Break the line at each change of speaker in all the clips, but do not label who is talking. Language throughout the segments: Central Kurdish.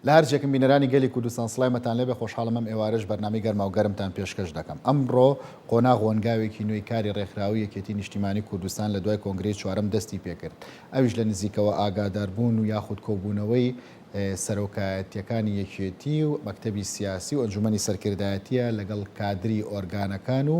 لە هەرجێکم بینەرانی گەلی کوردستان سڵایمەتان لێبێ خۆشحاڵم ئەم ئێوارەش بەرنامەی گەرما و گەرمتان پێشکەش دەکەم. ئەمڕۆ قۆناغ ڕۆنگاوێکی نوێی کاری ڕێکخراوی یەکێتی نیشتیمانی کوردستان لە دوای کۆنگرەی چوارەم دەستی پێکرد. ئەویش لە نزیکەوە ئاگاداربوون و یاخود کۆبوونەوەی سەرۆکایەتیەکانی یەکێتی و مەکتەبی سیاسی و ئەنجومەنی سەرکردایەتیە لەگەڵ کادری ئۆرگانەکان و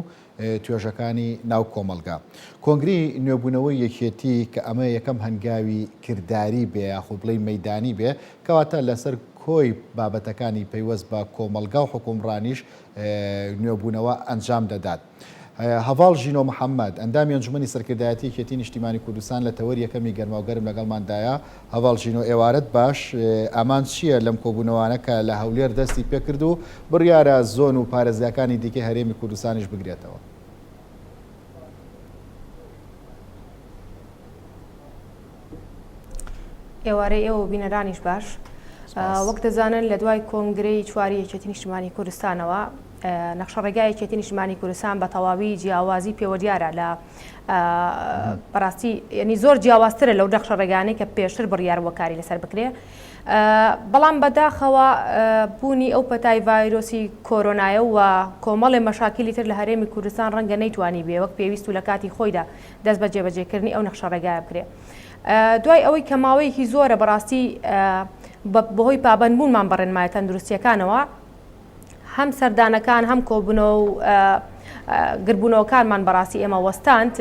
توێژەکانی ناو کۆمەلگا. کۆنگری نوێبوونەوەی یەکێتی کە ئەمە یەکەم هەنگاوی کردداری بێ یاخود بڵێ مەیدانی بێ کەواتە لەسەر کۆی بابەتەکانی پەیوەست بە کۆمەلگا و حکومڕانیش نوێبوونەوە ئەنجام دەدات. هەڤاڵ ژینۆ محەممەد ئەندامی ئەنجومەنی سەرکردایەتی یەکێتی نیشتیمانی کوردستان لە تەوەری یەکەمی گەرما و گەرم لەگەڵماندایە. هەڤاڵ ژینۆ ئێوارەت باش، ئامان چییە لەم کۆبوونەوانە کە لە هەولێر دەستی پێکرد و بڕیارە زۆن و پارێزیەکانی دیکە هەرێمی کوردستانیش بگرێتەوە؟
ئێوارەی ئێوە بینەرانیش باش، وەک دەزانن لە دوای کۆنگرەی چواری یەکێتی نیشتیمانی کوردستانەوە نەخشە ڕێگای یەکێتی نیشتیمانی کوردستان بە تەواوی جیاوازی پێوە دیارە لە بەڕاستی ینی زۆر جیاوازترە لەو نەخشە ڕێگانەی کە پێشتر بڕیار وەکاری لەسەر بکرێ. بەڵام بەداخەوە بوونی ئەو پەتای ڤایرۆسی کۆرۆنایە و کۆمەڵێ مەشاکلی تر لە هەرێمی کوردستان ڕەنگە نەیتوانی بێ وەک پێویست و لە کاتی خۆیدا دەست بە جێبەجێکردنی ئەو نەخشە ڕێگایە بکرێ. دوای ئەوەی کە ماوەیەکی زۆرە بەڕاستی بەهۆی پابەندبوونمان بە ڕێنمایە تەندروستیەکانەوە هەم سەردانەکان هەم کۆبوونەوە و گربوونەوەکانمان بەڕاستی ئێمە وەستاند،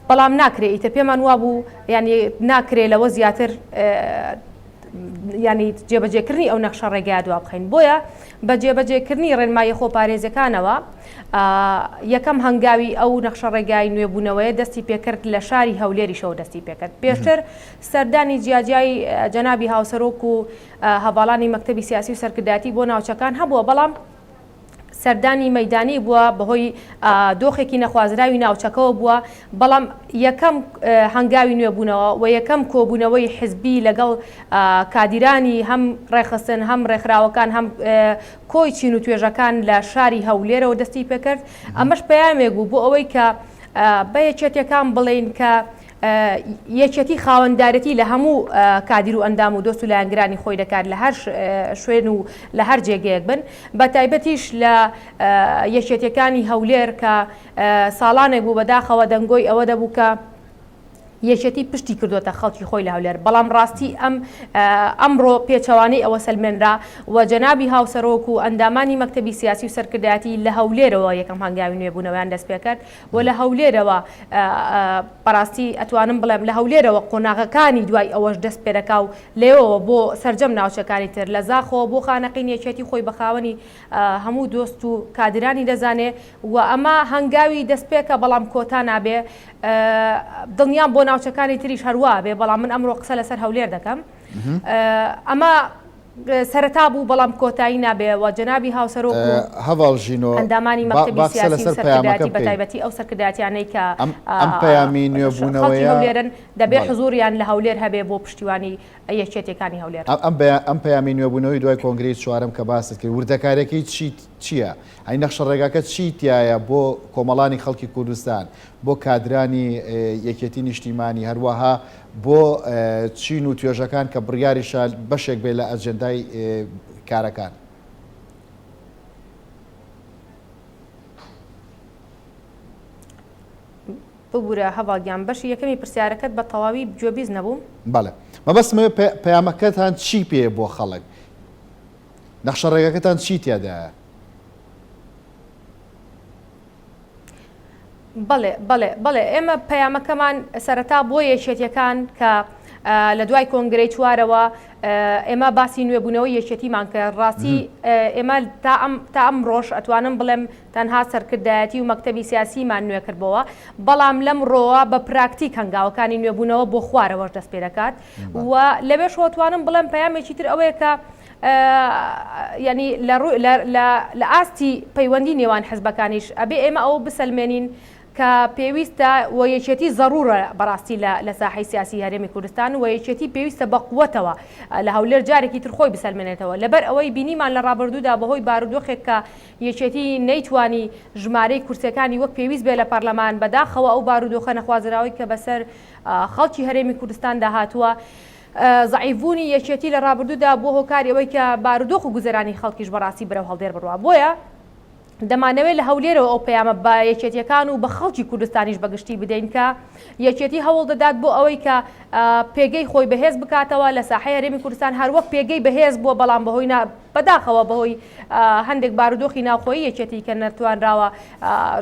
بەڵام ناکرێت ئیتە پێمان وابوو ینی ناکرێت لەوە زیاتر ینی جێبەجێکردنی ئەو نەخشە ڕێگای دوا بخەین. بۆیە بە جێبەجێکردنی ڕێنمایی خۆپارێزەکانەوە یەکەم هەنگاوی ئەو نەخشە ڕێگای نوێبوونەوەیە دەستی پێکرد لە شاری هەولێری شەو دەستی پێکرد. پێشتر سەردانی جیاجیای جەنابی هاوسەرۆک و هەڤاڵانی مەکتەبی سیاسی و سەرکردایەتی بۆ ناوچەکان هەبووە، بەڵام سەردانی مەیدانی بووە بەهۆی دۆخێکی نەخوازراوی ناوچەکەەوە بووە. بەڵام یەکەم هەنگاوی نوێبوونەوە و یەکەم کۆبوونەوەی حزبی لەگەڵ کادیرانی هەم ڕێخستن هەم ڕێکخراوەکان هەم کۆی چین و توێژەکان لە شاری هەولێرەوە دەستی پێکرد. ئەمەش پەیامێک بوو بۆ ئەوەی کە بە یەکێتیەکان بڵێن کە یەکێتی خاوەنددارەتی لە هەموو کادیر و ئەندام و دۆست و لایەنگرانی خۆی دەکات لە هەر شوێن و لە هەر جێگەیەک بن، بە تایبەتیش لە یەکێتیەکانی هەولێر کە ساڵانێک بوو بەداخەوە دەنگۆی ئەوە دەبوو کە یەکێتی پشتی کردوتە خەڵکی خۆی لە هەولێر. بەڵام ڕاستی ئەمڕۆ پێچەوانەی ئەوە سەلمێنرا و جەنابی هاوسەرۆک و ئەندامانی مەکتەبی سیاسی و سەرکردایەتی لە هەولێرەوە یەکەم هەنگاوی نوێبوونەوەیان دەست پێ کرد و لە هەولێرەوە بەڕاستی ئەتوانم بڵێم لە هەولێرەوە قۆناغەکانی دوای ئەوەش دەست پێ دەکا و لێەوە بۆ سەرجەم ناوچەکانی تر لە زاخەوە بۆ خانەقین یەکێتی خۆی بەخاوەنی هەموو دۆست و کادرانی دەزانێ و ئەمە هەنگاوی دەست پێکە، بەڵام کۆتا نابێ. دڵنیام بۆ ناوچەکانی تریش هەروە بێ، بەڵام من ئەمڕۆ قسە لەسەر هەولێر دەکەم. ئەمە سەرەتا بوو بەڵام کۆتایی نابێ و جەنابی هاوسەرۆک و
هەڤاڵ ژینۆ
ئەندامانی مەکتەبی سیاسی و سەرکردایەتی بە تایبەتی ئەو سەرکردایەتیانەی کە
ئەم پەیامی نوێبوونەوەیە
هەولێرن دەبێت حزوریان لە هەولێر هەبێ بۆ پشتیوانی یەکێتیەکانی هەولێر.
ئەم پەیامی نوێبوونەوەی دوای کۆنگرەی چوارەم کە باست کرد وردەکارێکی چییە؟ ئەی نەخشە ڕێگاکە چی تایە بۆ کۆمەڵانی خەڵکی کوردستان، بۆ کادرانی یەکێتی نیشتیمانی، هەروەها بۆ چین و توێژەکان کە بڕیاریشە بەشێک بێت لە ئەجەندای کارەکان؟
ببوورە هەڤاڵگیان بەشی یەکەمی پرسیارەکەت بە تەواوی گوێبیست نەبوو.
بەڵێ مەبەستمەوە پەیامەکەتان چی پێ بۆ خەڵک؟ نەخشە ڕێگاکەتان چی تیادایە؟
بەڵێ ئێمە پەیامەکەمان سەرەتا بۆ یەکێتیەکان کە لە دوای کۆنگرەی چوارەوە ئێمە باسی نوێبوونەوەی یەکێتیمان کرد. ڕاستی ئێمە تا ئەم ڕۆژ ئەتوانم بڵێم تەنها سەرکردایەتی و مەکتەبی سیاسیمان نوێ کردبەوە، بەڵام لەم ڕۆوە بە پراکتیک هەنگاوەکانی نوێبوونەوە بۆ خوارەوەش دەست پێ دەکات و لەبێشەوە توانم بڵێم پەیامێکی تر ئەوەیە کە ینی لە ئاستی پەیوەندی نێوان حزبەکانیش ئەبێ ئێمە ئەوە بسەلمێنین کە پێویستە و یەکێتی ضرورە بەڕاستی لە ساحەی سیاسی هەرێمی کوردستان و یەکێتی پێویستە بە قووەتەوە لە هەولێر جارێکی تر خۆی بسەلمێنێتەوە لەبەر ئەوەی بینیمان لە ڕابردوودا بەهۆی بارودۆخێک کە یەکێتی نەیتوانی ژمارەی کورسەکانی وەک پێویست بێ لە پەرلەمان بەداخەوە ئەو بارودۆخە نەخوازراوی کە بەسەر خەڵکی هەرێمی کوردستان داهاتووە زعیفبوونی یەکێتی لە ڕابردوودا بۆ هۆکاری ئەوەی کە بارودۆخ و گوزەرانی خەڵکیش بەڕاستی بەرەو هەڵدێر بڕوە بۆیە دەمانەوێت لە هەولێرەوە ئەو پەیامە بە یەکێتیەکان و بە خەڵکی کوردستانیش بەگشتی بدەین کە یەکێتی هەوڵ دەدات بۆ ئەوەی کە پێگەی خۆی بەهێز بکاتەوە لە ساحەی هەرێمی کوردستان هەروەک پێگەی بەهێز بووە بەڵام بەهۆی بەداخەوە بەهۆی هەندێک بارودۆخی ناوخۆی یەکێتی کە نەتوانراوە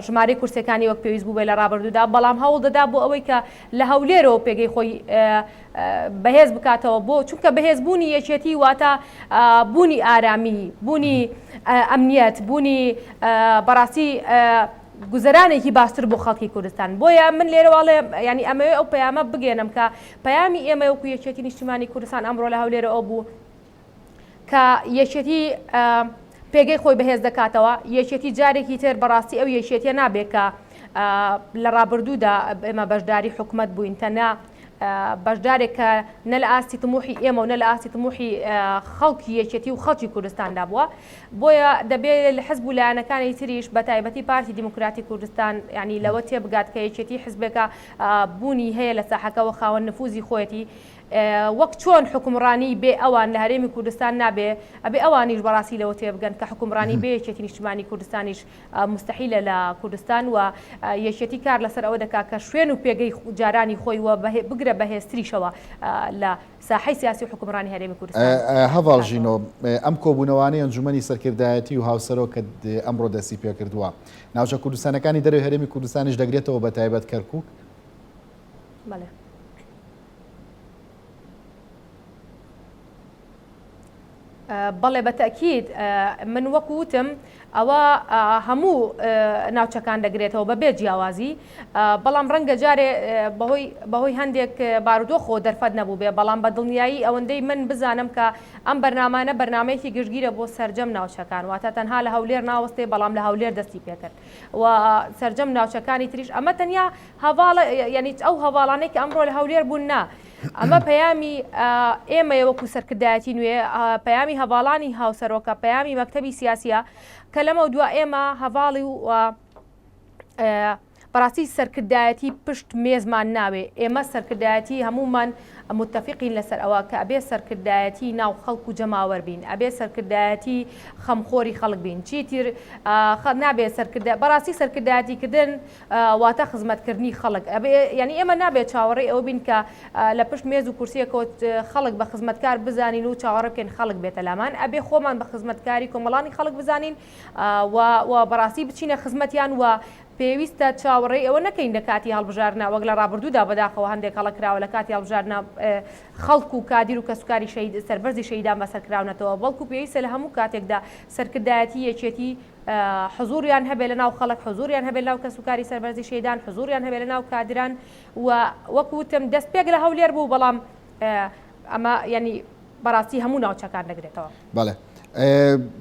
ژمارەی کورسەکانی وەک پێویست بوو بێ لە ڕابردوودا بەڵام هەوڵ دەدا بۆ ئەوەی کە لە هەولێرەوە پێگەی خۆی بەهێز بکاتەوە بۆ چونکە بەهێزبوونی یەکێتی واتە بوونی ئارامی بوونی ئەمنیەت بوونی بەڕاستی گوزەرانێکی باشتر بۆ خەڵکی کوردستان بۆیە من لێرەواڵێ ینی ئەمەوێ ئەو پەیامە بگێنم کە پەیامی ئێمە وەکو یەکێتی نیشتیمانی کوردستان ئەمڕۆ لە هەولێرە ئەو بوو کە یەکێتی پێگەی خۆی بەهێز دەکاتەوە یەکێتی جارێکی تر بەڕاستی ئەو یەکێتیە نابێت کە لە ڕابردوودا ئێمە بەشداری حکومەت بووین تەنها بەشدارێک کە نە لە ئاستی تموحی ئێمە و نە لە ئاستی تموحی خەڵکی یەکێتی و خەڵکی کوردستاندا بووە بۆیە دەبێت لە حزب و لایەنەکانی تریش بە تایبەتی پارتی دیموکراتی کوردستان ینی لەوە تێبگات کە یەکێتی حزبێکە بوونی هەیە لە ساحەکەەوە خاوەن نفوزی خۆەتی وەک چۆن حکومڕانی بێ ئەوان لە هەرێمی کوردستان نابێ ئەبێ ئەوانیش بەڕاستی لەوە تێبگەن کە حکومڕانی بێ یەکێتی نیشتیمانی کوردستانیش مستحیلە لە کوردستان و یەکێتی کار لەسەر ئەوە دەکات کە شوێن و پێگەی جارانی خۆی وە بگرە بەهێزتریشەوە لە ساحەی سیاسی و حکومڕانی هەرێمی کوردستان.
هەڤاڵژینۆ ئەم کۆبوونەوانەی ئەنجومەنی سەرکردایەتی و هاوسەرۆ کە ئەمڕۆ دەستی پێ کردووە ناوچە کوردستانەکانی دەروی هەرێمی کوردستانیش دەگرێتەوە بە تایبەت کەرکووک؟
بەڵێ. بەڵێ بەتەکید من وەکو وتم ئەوە هەموو ناوچەکان دەگرێتەوە بەبێ جیاوازی بەڵام ڕەنگە جارێ بەهۆی هەندێک بارودۆخۆ دەرفەت نەبوو بێ بەڵام بە دڵنیایی ئەوەندەی من بزانم کە ئەم بەرنامانە بەرنمەیەکی گشتگیرە بۆ سەرجەم ناوچەکان واتە تەنها لە هەولێر ناوەستێ بەڵام لە هەولێر دەستی پێکرد و سەرجەم ناوچەکانی تریش ئەمە تەنیا هەواڵە یعنی ئەو هەواڵانەی کە ئەمڕۆ لە هەولێر بوون نا ئەمە پەیامی ئێمە وەکو سەرکردایەتی نوێ پەیامی هەواڵانی هاوسەرۆکە پەیامی مەکتەبی سیاسیە کە لەمە دووە ئێمە هەواڵی و بەڕاستی سەرکردایەتی پشت مێزمان ناوێ ئێمە سەرکردایەتی هەمومان متفقین لەسەر ئەوە کە ئەبێ سەرکردایەتی ناو خەڵک و جەماوەەر بین ئەبێ سەرکردایەتی خەمخۆری خەڵک بین چیتر نابێت بەڕاستی سەرکردایەتیکردن واتە خزمەتکردنی خەڵک ینی ئێمە نابێت چاوەڕێی ئەوە بین کە لە پشت مێز و کورسیەکەوت خەڵک بە خزمەتکار بزانین و چاوەڕە بکەین خەڵک بێتە لامان ئەبێ خۆمان بە خزمەتکاری کۆمەڵانی خەڵک بزانین و بەڕاستی بچینە خزمەتیان و پێویستە چاوەڕێی ئەوە نەکەین لە کاتی هەڵبژارنا وەک لە ڕابردوودا بەداخەوە هەندێک هەڵەکراوە لە کاتی هەڵبژارنا خەڵک و کادیر و کەسوکاری سەربەرزی شەیدان بەسەرکراونەتەوە بەڵکو پێویستە لە هەموو کاتێکدا سەرکردایەتی یەکێتی حزوریان هەبێ لە ناو خەڵک حزوریان هەبێت لەناو کەسوکاری سەربەرزی شەیدان حزوریان هەبێت لە ناو کادران و وەکوتم دەست پێک لە هەولێر بوو بەڵام ئەمە ینی بەڕاستی هەموو ناوچەکان دەگرێتەوە.
بەڵێ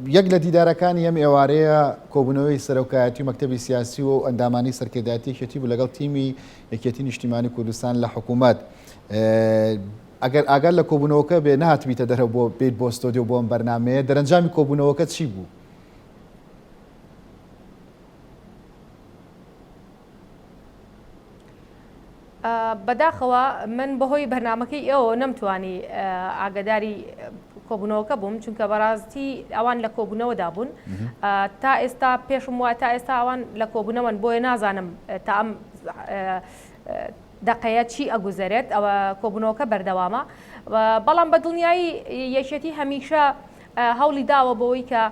یەک لە دیدارەکانی ئەم ئێوارەیە کۆبوونەوەی سەرۆکایەتی و مەکتەبی سیاسی و ئەندامانی سەرکردایەتی یەکێتی بوو لەگەڵ تیمی یەکێتی نیشتیمانی کوردستان لە حکوومەت ئەگەر لە کۆبوونەوەکە بێ نهاتبیتە دەرەوە بۆ بێت بۆ ستۆدیۆ بۆ ئەم بەرنامەیە دەرەنجامی کۆبوونەوەکە چی بوو؟
بەداخەوە من بەهۆی بەرنمەکەی ئێوە نەمتوانی ئاگداری کۆبوونەوەکە بووم چونکە بەڕاستی ئەوان لە کۆبوونەوەدا بوون تا ئێستا پێشم وایە تا ئێستا ئەوان لە کۆبوونەوەن بۆیە نازانم تا ئەم دقەیە چی ئەگوزارێت ئەوە کۆبوونەوەکە بەردەوامە بەڵام بە دڵنیایی یەکێتی هەمیشە هەوڵی داوە بەوەی کە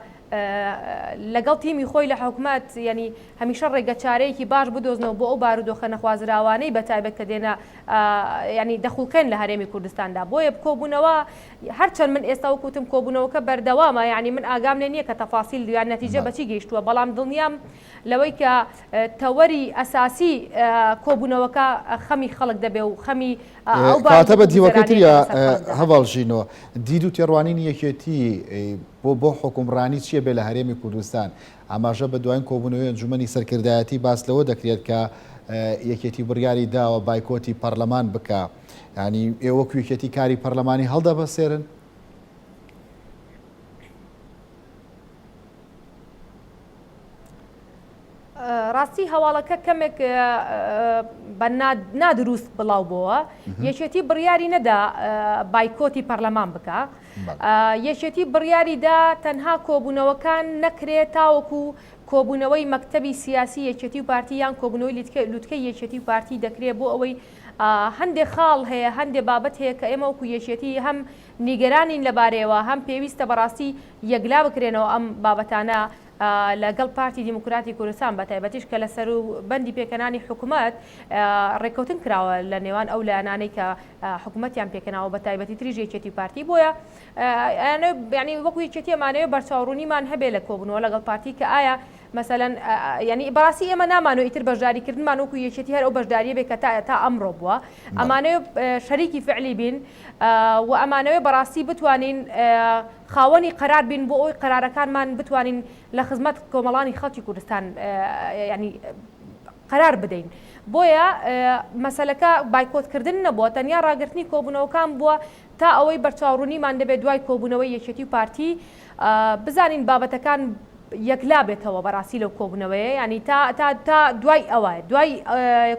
لەگەڵ تیمی خۆی لە حکوومەت ینی هەمیشە ڕێگەچارەیەکی باش بدۆزنەوە بۆ ئەو بارودۆخە نەخوازراوانەی بە تایبەت کە دێنە ینی دەخولکەن لە هەرێمی کوردستاندا بۆیە کۆبوونەوە هەرچەند من ئێستا وەکوتم کۆبوونەوەکە بەردەوامە ینی من ئاگام لێ نییە کە تەفاسیل دویان نەتیجە بەچی گەیشتووە بەڵام دڵنیام لەوەی کە تەوەری ئەساسی کۆبوونەوەکە خەمی خەڵک دەبێ و خەمی
کاتە بە دیوەکەتریە هەڤاڵژینەوە دید و تێڕوانینی یەکێتی بۆ حکومڕانی چییە بێ لە هەرێمی کوردستان ئاماژە بە دوایین کۆبوونەوەی ئەنجومەنی سەرکردایەتی باس لەوە دەکرێت کە یەکێتی بڕیاری داوە بایکۆتی پەرلەمان بکە ینی ئێوەکو یەکێتی کاری پەرلەمانی هەڵدا بەسێرن؟
ڕاستی هەواڵەکە کەمێک بە نادروست بڵاو بووە یەکێتی بڕیاری نەدا بایکۆتی پەرلەمان بکە یەکێتی بڕیاریدا تەنها کۆبوونەوەکان نەکرێت تاوەکو کۆبوونەوەی مەکتەبی سیاسی یەکێتی و پارتی یان کۆبوونەوەی لوتکەی یەکێتی و پارتی دەکرێت بۆ ئەوەی هەندێک خاڵ هەیە هەندێک بابەت هەیە کە ئێمە وەکو یەکێتی هەم نیگەرانین لەبارەیەوە هەم پێویستە بەڕاستی یەکلا بکرێنەوە ئەم بابەتانە لەگەڵ پارتی دیموکراتی کوردستان بە تایبەتیش کە لە سەر و بەندی پێکەنانی حکوومەت ڕێکەوتن کراوە لە نێوان ئەو لایەنانەی کە حکوومەتیان پێکەناوە بە تایبەتی تریژ یەکێتی پارتی بۆیە ینی وەکو یەکێتی ئەمانەوە بەرچاوڕوونیمان هەبێ لە کۆبوونەوە لەگەڵ پارتی کە ئایا مثلەن ینی بەڕاستی ئێمە نامانەوە ئیتر بەشداریکردنمان وەکو یەکێتی هەر ئەو بەشداریە بێ کە تا ئەمڕۆ بووە ئەمانەوە شەریکی فعلی بین و ئەمانەوە بەڕاستی بتوانین خاوەنی قەرار بین بۆ ئەوی قەرارەکانمان بتوانین لە خزمەت کۆمەڵانی خەڵکی کوردستان ینی قەرار بدەین بۆیە مەسەلەکە بایکۆتکردن نەبووە تەنیا ڕاگررتنی کۆبوونەوەکان بووە تا ئەوەی بەرچاوڕوونیمان دەبێت دوای کۆبوونەوەی یەکێتی و پارتی بزانین بابەتەکان یەکلا بێتەوە بەڕاستی لەو کۆبوونەوەیە ینی تا دوای ئەوە دوای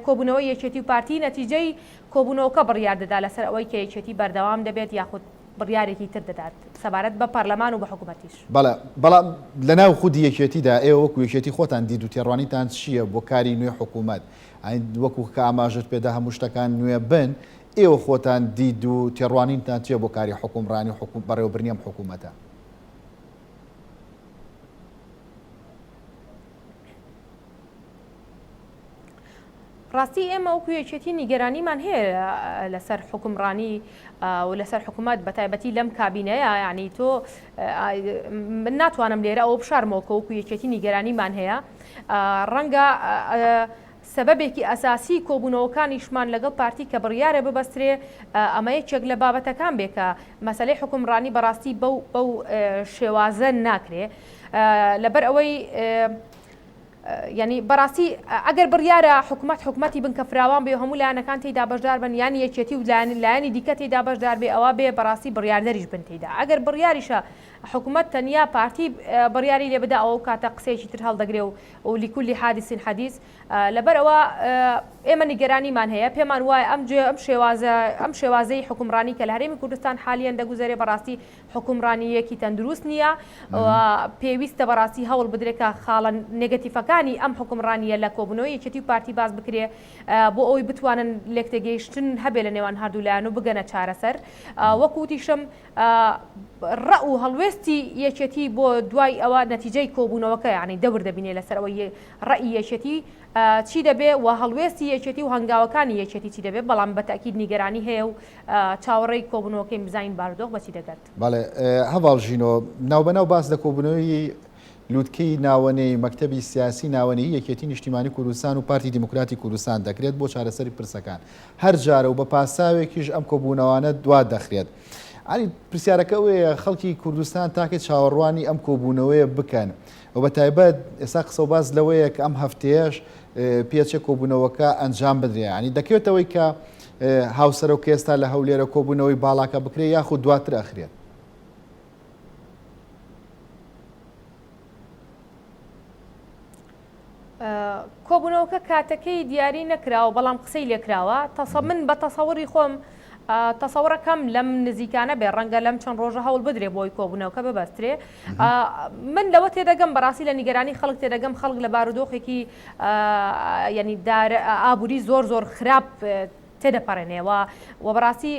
کۆبوونەوەی یەکێتی و پارتی نەتیجەی کۆبوونەوەکە بڕیار دەدا لەسەر ئەوەی کە یەکێتی بەردەوام دەبێت یاخود بڕیارێکی تر دەدات سەبارەت بە پەرلەمان و بە حکوومەتیش
بەڵام لەناو خودی یەکێتیدا ئێوە وەکو یەکێتی خۆتان دید و تێڕوانیتان چییە بۆ کاری نوێ حکوومەت وەکو کە ئاماژت پێدا هەموو شتەکان نوێ بن ئێوە خۆتان دید و تێڕوانینتان چییە بۆ کاری حکومڕانی بەڕێوەبرنی ئەم حکوومەتە
ڕاستی ئێمە وەکو یەکێتی نیگەرانیمان هەیە لەسەر حکومڕانی و لەسەر حکوومەت بە تایبەتی لەم کابینەیە ینی تۆ من ناتوانم لێرە ئەوە بشارمەوە کە وەکو یەکێتی نیگەرانیمان هەیە ڕەنگە سەبەبێکی ئەساسی کۆبوونەوەکانیشمان لەگەڵ پارتی کە بڕیارە ببەسترێ ئەمە یەکێک لە بابەتەکان بێ کە مەسەلەی حکومڕانی بەڕاستی بەو شێوازە ناکرێ لەبەر ئەوەی ینی بەڕاستی ئەگەر بڕیارە حکوومەتی بن کە فراوان بێ هەموو لایەنەکان تێیدا بەشدار بن یانی یەکێتی و لایەنی دیکە تێیدا بەشدار بێ ئەوە بێ بەڕاستی بڕیاردەریش بن تێیدا ئەگەر بڕیاریشە حکوومەت تەنیا پارتی بڕیاری لێ بدا ئەو کاتە قسێکی تر هەڵدەگرێ و لیکولی حادیثین حەدیث لەبەر ئەوە ئێمە نیگەرانیمان هەیە پێمان وایە ئەم شێوازەی حکومڕانی کە لە هەرێمی کوردستان حالیان دەگوزارێ بەڕاستی حکومڕانیەکی تەندروست نییە پێویستە بەڕاستی هەوڵ بدرێتە خاڵە نێگەتیفەکانی ئەم حکومڕانیە لە کۆبوونەوەی یەکێتی و پارتی باز بکرێ بۆ ئەوی بتوانن لێکتێگەیشتن هەبێ لە نێوان هەردوولایەن و بگەنە چارەسەر وەکوتیشم ڕە و هەڵوێستی یەکێتی بۆ دوای ئەوە نەتیجەی کۆبوونەوەکە یعنی دەور دەبینێ لەسەر ئەوەی ڕەئی یەکێتی چی دەبێ و هەڵوێستی یەکێتی و هەنگاوەکانی یەکێتی چی دەبێت بەڵام بەتاکید نیگەرانی هەیە و چاوەڕێی کۆبوونەوەکەی بزین بارودۆخ بەچی دەگەت
بەڵێ هەواڵژینۆ ناوبەناو باس لە کۆبوونەوەی لوتکەی ناوەنەی مەکتەبی سیاسی ناوەنەی یەکێتی نیشتیمانی کوردستان و پارتی دیموکراتی کوردستان دەکرێت بۆ چارەسەری پرسەکان هەر جارە و بە پاساوێکیش ئەم کۆبوونەوانە دوا دەخرێت ئەنی پرسیارەکە ئەوەیە خەڵکی کوردستان تاکێت چاوەڕوانی ئەم کۆبوونەوەیە بکەن و بە تایبەت ئێستا قسە و باز لەوەیە کە ئەم هەفتەیەش پێچە کۆبوونەوەکە ئەنجام بدرێ ینی دەکەوێتەوەی کە هاوسەر و کێستا لە هەولێرە کۆبوونەوەی باڵاکە بکرێت یاخود دواتر ئەخرێت
کۆبوونەوەکە کاتەکەی دیاری نەکراوە بەڵام قسەی لێکراوە من بە تەسەوری خۆم تەسەوڕەکەم لەم نزیکانە بێ ڕەنگە لەم چەند ڕۆژە هەوڵ بدرێ بۆی کۆبوونەوەکە ببەسترێ من لەوە تێدەگەم بەڕاستی لە نیگەرانی خەڵک تێدەگەم خەڵک لە بارودۆخێکی ینی ئابووری زۆر خراپ تێدەپەڕێنێەوە و بەڕاستی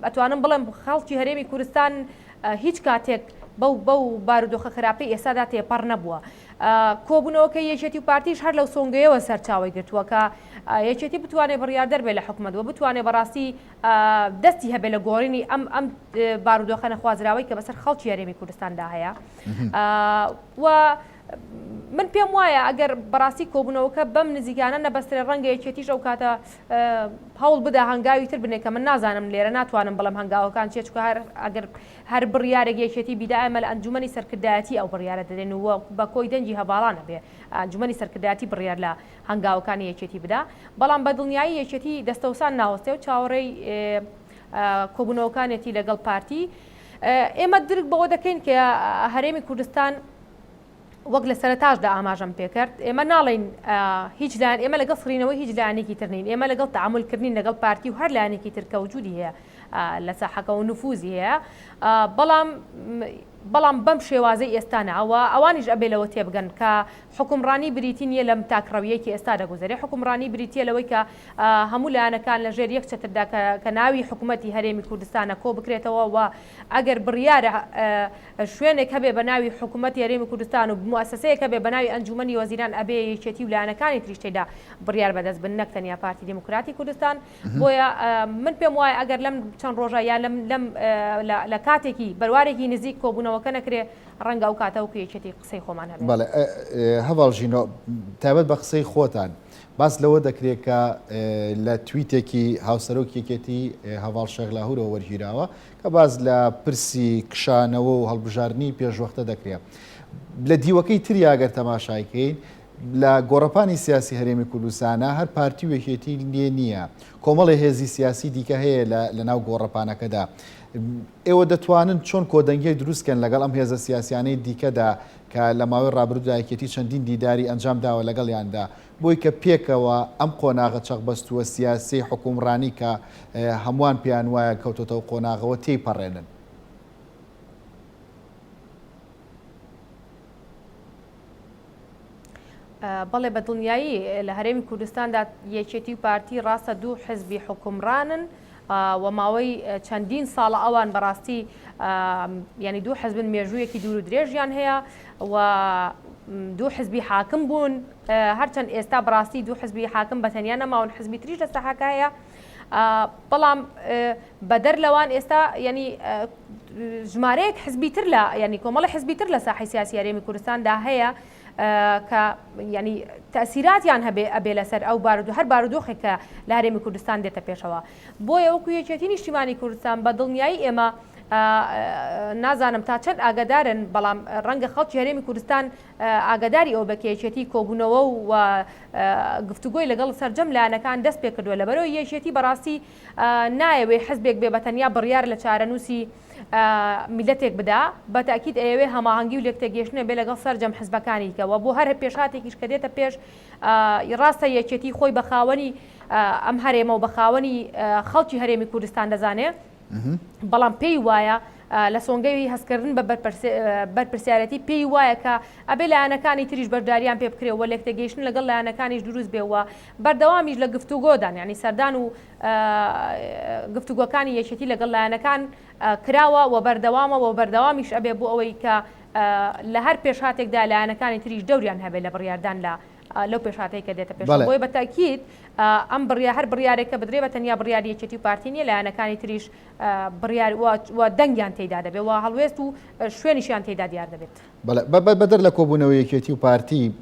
ئەتوانم بڵێم خەڵکی هەرێمی کوردستان هیچ کاتێک بەو بارودۆخە خراپەی ئێستادا تێپەڕ نەبووە کۆبوونەوەکە یەکێتی و پارتیش هەر لەو سۆنگەیەوە سەرچاوی گرتووە کە یەکێتی بتوانێت بڕیاردەر بێت لە حکوومەتەوە بتوانێت بەڕاستی دەستی هەبێت لە گۆڕینی ئەم بارودۆخە نەخوازراوەی کە بەسەر خەڵکی هەرێمی کوردستاندا هەیە و من پێم وایە ئەگەر بەڕاستی کۆبوونەوەکە بەم نزیکانە نەبەسترێ ڕەنگە یەکێتیش ئەو کاتە هەوڵ بدا هەنگاوی تر بنێ کە من نازانم لێرە ناتوانم بەڵام هەنگاوەکان چێ چکە ئەگەر هەر بڕیارێک یەکێتی بیدا ئەمە لە ئەنجومەنی سەرکردایەتی ئەو بڕیارە دەدێن و بە کۆی دەنجی هەواڵانە بێ ئەنجومەنی سەرکردایەتی بڕیار لە هەنگاوەکانی یەکێتی بدا بەڵام بە دڵنیایی یەکێتی دەستەوسان ناوەستێ و چاوەڕێی کۆبوونەوەکانێتی لەگەڵ پارتی ئێمە درک بەوە دەکەین کە هەرێمی کوردستان وەک لە سەرتاشدا ئاماژەم پێکرد ئێمە ناڵین هیچ لایەن ئێمە لەگەڵ سڕینەوەی هیچ لایەنێکی ترنین ئێمە لەگەڵ تعاملکردنی لەگەڵ پارتی و هەر لایەنێکی تر کەوجودی هەیە لە ساحەکە و نفوزی هەیە بەڵام بەم شێوازەی ئێستانەوە ئەوانیش ئەبێ لەوە تێبگەن کە حکومڕانی بریتی نیە لەم تاکڕەویەکی ئێستا دەگوزارێ حکومڕانی بریتە لەوەی کە هەموو لایەنەکان لەژێر یەک چەتردا کە ناوی حکوومەتی هەرێمی کوردستانە کۆ بکرێتەوە و ئەگەر بڕیارە شوێنێک هەبێ بە ناوی حکوومەتی هەرێمی کوردستان و موسسەیەک هەبێ بە ناوی ئەنجومەنی وەزیران ئەبێ یەکێتی و لایەنەکانی تریشتێدا بڕیار بەدەست بن نەک تەنیا پارتی دموکراتی کوردستان بۆیە من پێم وایە ئەگەر لەم چەند ڕۆژە یا لەم لە کاتێکی بەروارێکی نزیک کۆبوونەوەکە نەکرێ ڕەنگە ئەو کاتە و یەکێتی قسەی خۆمان هەبێت.
بەڵێ هەواڵژینۆ تایبەت بە قسەی خۆتان باس لەوە دەکرێت کە لە تویتێکی هاوسەرۆکیەکێتی هەواڵ شێخ لاهورەوە وەرگیراوە کە باز لە پرسی کشانەوە و هەڵبژاردننی پێشوەختە دەکرێت لە دیوەکەی تری ئەگەر تەماشایکەین لە گۆڕەپانی سیاسی هەرێمی کوردستانە هەر پارتی و یەکێتی لێ نییە کۆمەڵی هێزی سیاسی دیکە هەیە لە ناو گۆڕەپانەکەدا ئێوە دەتوانن چۆن کۆدەنگی دروستکەن لەگەڵ ئەم هێزە سیاسیانەی دیکەدا کە لە ماوەی ڕابردوودا یەکێتی چەندین دیداری ئەنجام داوە لەگەڵیاندا بۆی کە پێکەوە ئەم قۆناغە چەقبەستووە سیاسی حکومڕانی کە هەمووان پێیان وایە کەوتۆتەوە قۆناغەوە تێیپەڕێنن.
بەڵێ بە دڵنیایی لە هەرێمی کوردستاندا یەکێتی و پارتی ڕاستە دوو حزبی حکومڕانن و ماوەی چەندین ساڵە ئەوان بەڕاستی ینی دوو حزبن مێژوویەکی دوور و درێژیان هەیە و دوو حزبی حاکم بوون هەرچەند ئێستا بەڕاستی دوو حزبی حاکم بەتەنیا نەماون حزبی تریش لە ساحەکە هەیە بەڵام بەدەر لەوان ئێستا ینی ژمارەیەک حزبی تر لە ینی کۆمەڵی حزبی تر لە ساحی سیاسی هەرێمی کوردستاندا هەیە کە ینی تەسیراتیان هەبێ ئەبێ لەسەر ئەو هەر بارودۆخێک کە لە هەرێمی کوردستان دێتە پێشەوە بۆیە وەکو یەکێتی نیشتیمانی کوردستان بە دڵنیایی ئێمە نازانم تا چەند ئاگادارن بەڵام ڕەنگە خەڵکی هەرێمی کوردستان ئاگاداری ئەو بەکێچێتی کۆبوونەوە و گفتوگۆی لەگەڵ سەرجەم لایەنەکان دەست پێ کردووە لەبەرەوەی یەکێتی بەڕاستی نایەوێ حزبێک بێ بەتەنیا بڕیار لە چارەنووسی میلەتێک بدا بە تاکید ئەوێ هەماهەنگی و لێکتێگەشتنە بێ لەگەڵ سەرجەم حزبەکانی کەوە بۆ هەر پێشاتێکیش کە دێتە پێش ڕاستە یەکێتی خۆی بەخاوەنی ئەم هەرێمە و بەخاوەنی خەڵکی هەرێمی کوردستان دەزانێ بەڵام پێی وایە لە سۆنگەوی هەستکردن بە بەرپرسیارەتی پێی وایە کە ئەبێ لایەنەکانی تریش بەرداریان پێ بکرێ و لێکتێگەیشتن لەگەڵ لایەنەکانیش دروست بێەوە بەردەوامیش لە گفتوگۆدان ینی سەردان و گفتوگۆکانی یەکێتی لەگەڵ لایەنەکان کراوە و بەردەوامە و بەردەوامیش ئەبێ بۆ ئەوەی کە لە هەر پێشاتێکدا لایەنەکانی تریش دەوریان هەبێت لە بڕیاردان لەو پێشاتەی کە دێتە پێش بۆی بە تاکید ئەم هەر بڕیارێکە بدرێ بە تەنیا بڕیار یەکێتی و پارتی نیە لایەنەکانی تریش بڕیار و دەنگیان تێدا دەبێت و هەڵوێست و شوێنیشیان تێدا دیار دەبێت.
بەدەر لە کۆبوونەوە یەکێتی و پارتی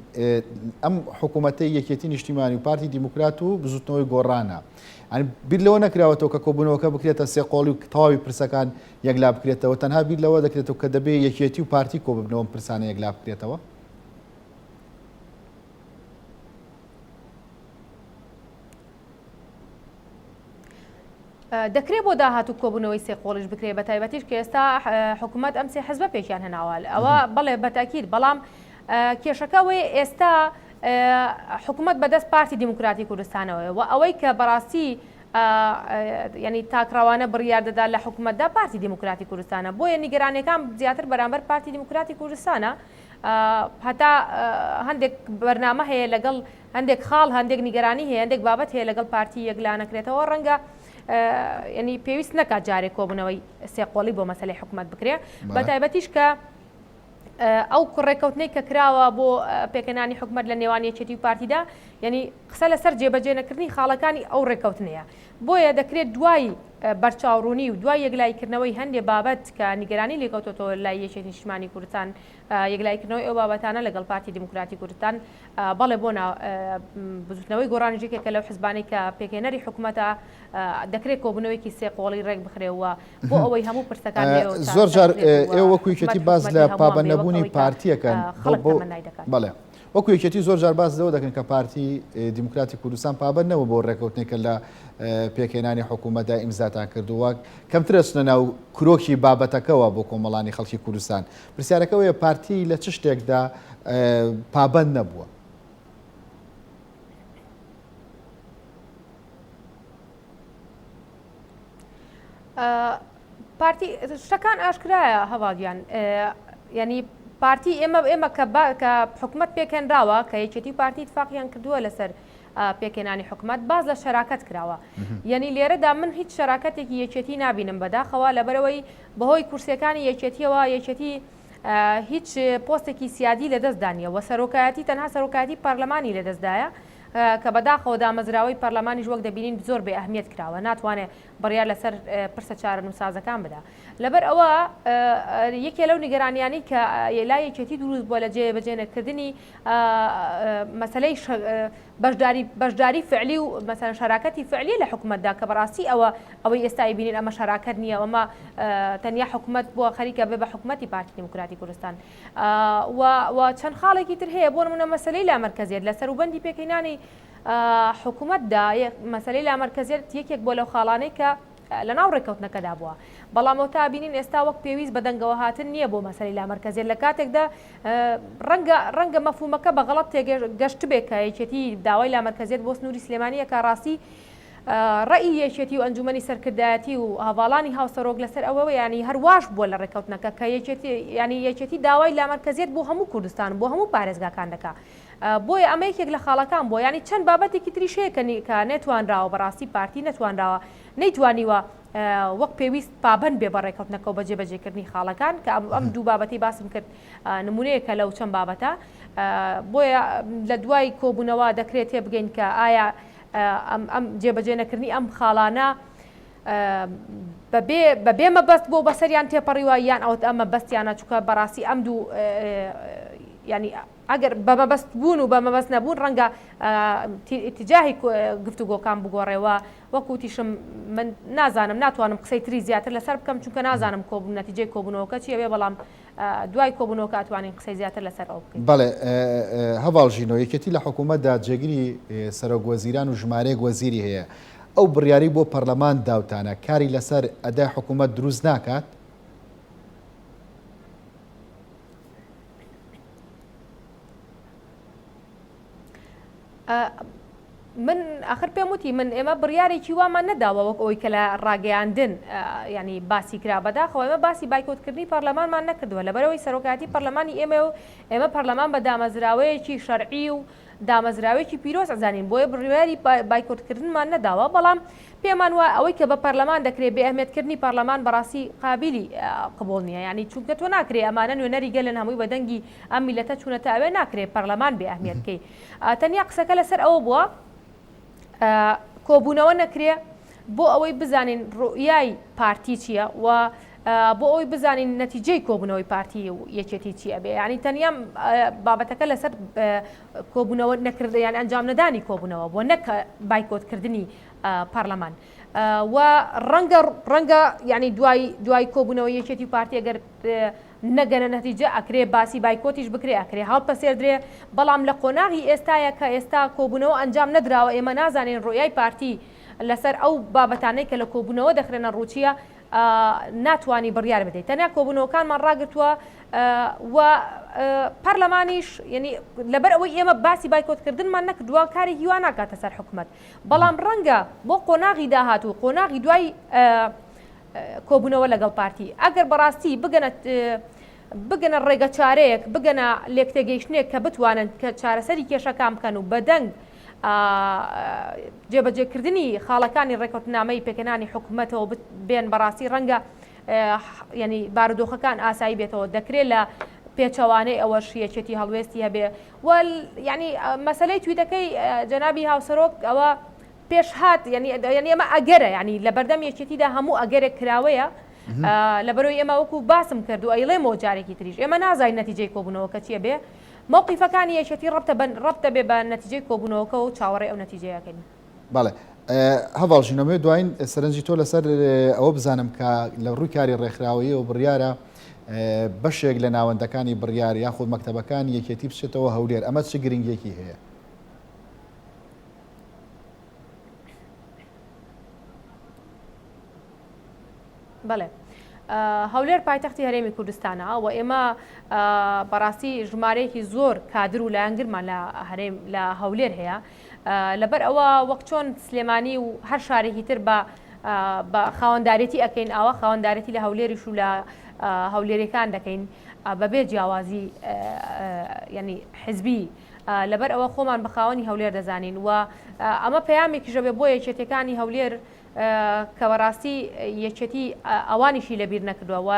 ئەم حکوومەتەی یەکێتی نیشتیمانی و پارتی دیموکرات و بزوتنەوەی گۆڕانە بیر لەوە نەکراوەتەوە کە کۆبوونەوەکە بکرێتە سێ قۆڵی و تەواوی پرسەکان یەکلا بکرێتەوە تەنها بیر لەوە دەکرێتەوە کە دەبێ یەکێتی و پارتی کۆ ببنەوە پرسانە یەکلا بکرێتەوە.
دەکرێت بۆ داهاتوو کۆبوونەوەی سێ قۆڵیش بکرێت بە تایبەتیش کە ئێستا حکوومەت ئەم سێ حزبە پێکیان هەناوە ئەوە بەڵێ بە تاکید بەڵام کێشەکەوەی ئێستا حکوومەت بەدەست پارتی دیموکراتی کوردستانەوە و ئەوەی کە بەڕاستی ینی تاکراوانە بڕیار دەدا لە حکوومەتدا پارتی دیموکراتی کوردستانە بۆیە نیگەرانەکان زیاتر بەرامبەر پارتی دیموکراتی کوردستانە هەتا هەندێک بەرنامە هەیە لەگەڵ هەندێک خاڵ هەندێک نیگەرانی هەیە هەندێک بابەت هەیە لەگەڵ پارتی یەکلانەکرێتەوە ڕەنگە ینی پێویست نەکات جارێک کۆبوونەوەی سێ قۆڵی بۆ مەسەلەی حکوومەت بکرێ بە تایبەتیش کە ئەو ڕێکەوتنەی کە کراوە بۆ پێکەنانی حکوومەت لە نێوان یەکێتی و پارتیدا ینی قسە لەسەر جێبەجێ نەکردنی خاڵەکانی ئەو ڕێکەوتنەیە بۆیە دەکرێت دوای بەرچاوڕوونی و دوای یەکلایکردنەوەی هەندێک بابەت کە نیگەرانی لێکەوتۆتەوە لای یەکێتی نیشتیمانی کوردستان یەکلایکردنەوەی ئەو بابەتانە لەگەڵ پارتی دیموکراتی کوردستان بەڵێ بۆ بزوتنەوەی گۆڕانیژێکێکە لەو حزبانەی کە پێکێنەری حکوومەتە دەکرێت کۆبوونەوەیکی سێ قۆڵی ڕێک بخرێەوە بۆ ئەوەی هەموو پرسەکان
زۆر جار ئێوە وەکو یەکێتی باز لە پابەندنەبوونی پارتیەکەن بەڵێ وەکو یەکێتی زۆر جار باس لەوە دەکەن کە پارتی دیموکراتی کوردستان پابەند نەبوو بۆ ڕێکەوتنێکە لە پێکهێنانی حکوومەتدا ئیمزاتان کردووە کەمترە چنە ناو کرۆکی بابەتەکەەوە بۆ کۆمەڵانی خەڵکی کوردستان پرسیارەکەوەیە پارتی لە چ شتێکدا پابەند نەبووە.
پارتی شتەکان ئاشکرایە هەواڵیان ینی پارتی ئێمە کە حکوومەت پێکەنراوە کە یەکێتی پارتی اتفاقیان کردووە لەسەر پێکێنانی حکوومەت باز لە شەراکەت کراوە یعنی لێرەدا من هیچ شەراکەتێکی یەکێتی نبینم بەداخەوە لەبەرەوەی بەهۆی کورسیەکانی یەکێتیەوە یەکێتی هیچ پۆستێکی سیادی لەدەستدانیە سەرۆکایەتی تەنها سەرۆکایەتی پارلەمانی لەدەستدایە کە بەداخەوە دامەزراوەی پەرلەمانیش وەک دەبینین زۆر بێ ئەهمیەت کراوە ناتوانێت بڕیار لەسەر پرسە چارە نووسازەکان بدا لەبەر ئەوە یەکێ لەو نیگەرانیانی کە لای یەکێتی دروست بووە لە جێبەجێنەکردنی مەسەلەی بەشداری فعلی و مەسەلەن شەراکەتی فعلی لە حکوومەتدا کە بەڕاستی ئەوەی ئێستا بینین ئەمە شەراکەت نییە ئەمە تەنیا حکوومەت بووە خەریکە بێ بە حکوومەتی پارتی دیموکراتی کوردستان و چەند خاڵێکی تر هەیە بۆ نمونە مەسەلەی لامەرکەزیەت لە سەروبەندی پێکهێنانی حکوومەتدا مەسەلەی لامەرکەزیەت یەکێک بۆ لەو خاڵانەی کە لە ناو ڕێکەوتنەکەدا بووە بەڵام ئەو تا بینین ئێستا وەک پێویست بە دەنگەوە هاتن نییە بۆ مەسەلەی لامەرکەزیەت لە کاتێکدا ڕەنگە مەفهومەکە بە غەڵەت تێگەشت بێت کە یەکێتی داوای لامەرکەزیەت بۆ سنووری سلێمانیە کە ڕاستی ڕێی یەکێتی و ئەنجومەنی سەرکردایەتی و هەواڵانی هاوسەرۆک لەسەر ئەوەوە ینی هەرواش بووە لە ڕێکەوتنەکە کە یەکێتی داوای لامەرکەزیەت بۆ هەموو کوردستان بۆ هەموو پارێزگاکان دەکات بۆیە ئەمە یەکێک لە خاڵەکان بۆ ینی چەند بابەتێکی تریشەیەکەنی کە نێتوانراوە بەڕاستی پارتی نەتوانراوە نەیتوانیوە وەک پێویست پابند بێ بە ڕێکەوتنەکە و بەجێبەجێکردنی خاڵەکان کە ئەم دوو بابەتی باسم کرد نمونەیەکە لەو چەند بابەتە بۆیە لە دوای کۆبوونەوە دەکرێت تێ بگەین کە ئایا ئەم جێبەجێنەکردنی ئەم خاڵانە بەبێ مەبەست بۆ بەسەریان تێپەڕیوە یان ئەوت ئەمە بەستیانە چووکە بەڕاستی ئەم دوو ینی ئەگەر بەمەبەست بوون و بەمەبەست نەبوون ڕەنگە ئیتیجاهی گفتوگۆکان بگۆڕێەوە وەکوتیشم من نازانم ناتوانم قسەی تری زیاتر لەسەر بکەم چونکە نازانم کۆبوون نەتیجەی کۆبوونەوەکە چیە بێ بەڵام دوای کۆبوونەوەکە ئەتوانین قسەی زیاتر لەسەر ئەو بکەین.
بەڵێ هەواڵژینەوە یەکێتی لە حکوومەتدا جێگیری سەرۆکوەزیران و ژمارەیەک وەزیری هەیە ئەو بڕیاری بۆ پەرلەمان داوتانە کاری لەسەر ئەدای حکوومەت دروست ناکات؟
من آخر پێم وتی من ئێمە بڕیارێکی وامان نەداوە وەک ئەوی کە لە ڕاگەیاندن ینی باسی کرا بەداخەوە ئێمە باسی بایکۆتکردنی پەرلەمانمان نەکردووە لەبەرەوەی سەرۆکاتی پەرلەمانی ئێمە پەرلەمان بە دامەزراوەیەکی شەرعی و دامەزراوێکی پیرۆز ئەزانین بۆیە بڕیاری بایکۆتکردنمان نەداوە بەڵام پێمان وایە ئەوەی کە بە پەرلەمان دەکرێت بێ ئەهمیەتکردنی پەرلەمان بەڕاستی قابلی قبول نییە ینی چونکە تۆ ناکرێت ئەمانە نوێنەری گەلن هەمووی بە دەنگی ئەم میلەتە چوونەتە ئەوێ ناکرێت پەرلەمان بێ ئەهمیەتکەی تەنیا قسەکە لەسەر ئەوە بووە کۆبوونەوە نەکرێ بۆ ئەوەی بزانین ڕوئیای پارتی چییە و بۆ ئەوی بزانین نەتیجەی کۆبوونەوەی پارتی و یەکێتی چییە بێ ینی تەنیا بابەتەکە لەسەر کۆبوونەوە نەکردیان ئەنجام نەدانی کۆبوونەوە بۆ نەک بایکۆتکردنی پەرلەمان و ڕەنگە ینی دوای کۆبوونەوە یەکێتی پارتی ئەگەر نەگەنە نەتیجە ئەکرێ باسی بایکۆتیش بکرێ ئەکرێ هەڵپەسێردرێ بەڵام لە قۆناغی ئێستاە کە ئێستا کۆبوونەوە ئەنجام نەدراوە ئێمە نازانین ڕۆیای پارتی لەسەر ئەو بابەتانەی کە لە کۆبوونەوە دەخرێنە ڕوچیە ناتوانانی بڕیار بدەیت تەنیا کۆبوونەوەکانمان ڕاگرتووە و پەرلەمانیش ینی لەبەر ئەوەی ئێمە باسی بایکۆتکردنمان نەکردووە کاری هیوا ناکاتە سەر حکوومەت بەڵام ڕەنگە بۆ قۆناغی داهاتوو قۆناغی دوای کۆبوونەوە لەگەڵ پارتی ئەگەر بەڕاستی بگەنە ڕێگە چارەیەک بگەنە لێکتێگەیشتنێک کە بتوانن کە چارەسەری کێشەکان بکەن و بەدەنگ جێبەجێکردنی خاڵەکانی ڕێکەوتنامەی پێکەنانی حکوومەتەوە بێن بەڕاستی ڕەنگە ینی بارودۆخەکان ئاسایی بێتەوە دەکرێت لە پێچەوانەی ئەوە شیەکێتی هەڵوێستی هەبێ ینی مەسەلەی تویتەکەی جەنابی هاوسەرۆک ئەوە پێش هات ینی ئەمە ئەگەرە ینی لە بەردەم یەکێتیدا هەموو ئەگەرێک کراوەیە لەبەرەوەی ئێمە وەکو باسم کرد و ئەیڵێمەوە جارێکی تریش ئێمە نازای نەتیجەی کۆبوونەوەکە چیە بێ مووقیفەکانی یەکێتی ڕەبتە بێ بە نەتیجەی کۆبوونەوەکە و چاوەڕێ ئەو نەتیجەیەکەین.
بەڵێ هەواڵژینەوەی دوایین سەرنجی تۆ لەسەر ئەوە بزانم کە لە ڕووی کاری ڕێکخراوەیە و بڕیارە بەشێک لە ناوەندەکانی بڕیار یاخود مەکتەبەکانی یەکێتی بچێتەوە هەولێر ئەمە چ گرنگێکی هەیە؟
بەڵێ هەولێر پایتەختی هەرێمی کوردستانە و ئێمە بەڕاستی ژمارەیەکی زۆر کادر و لایەنگرمان لە هەولێر هەیە لەبەر ئەوە وەک چۆن سلێمانی و هەر شارێکی تر بە خاوەندارێتی ئەەکەین ئەوە خاوەندارێتی لە هەولێریش و لە هەولێرەکان دەکەین بەبێ جیاوازی ینی حزبی لەبەر ئەوە خۆمان بە خاوەنی هەولێر دەزانین و ئەمە پەیامێکیشە بێ بۆ یەکێتەکانی هەولێر کە بەڕاستی یەکێتی ئەوانیشی لەبیر نەکردووە و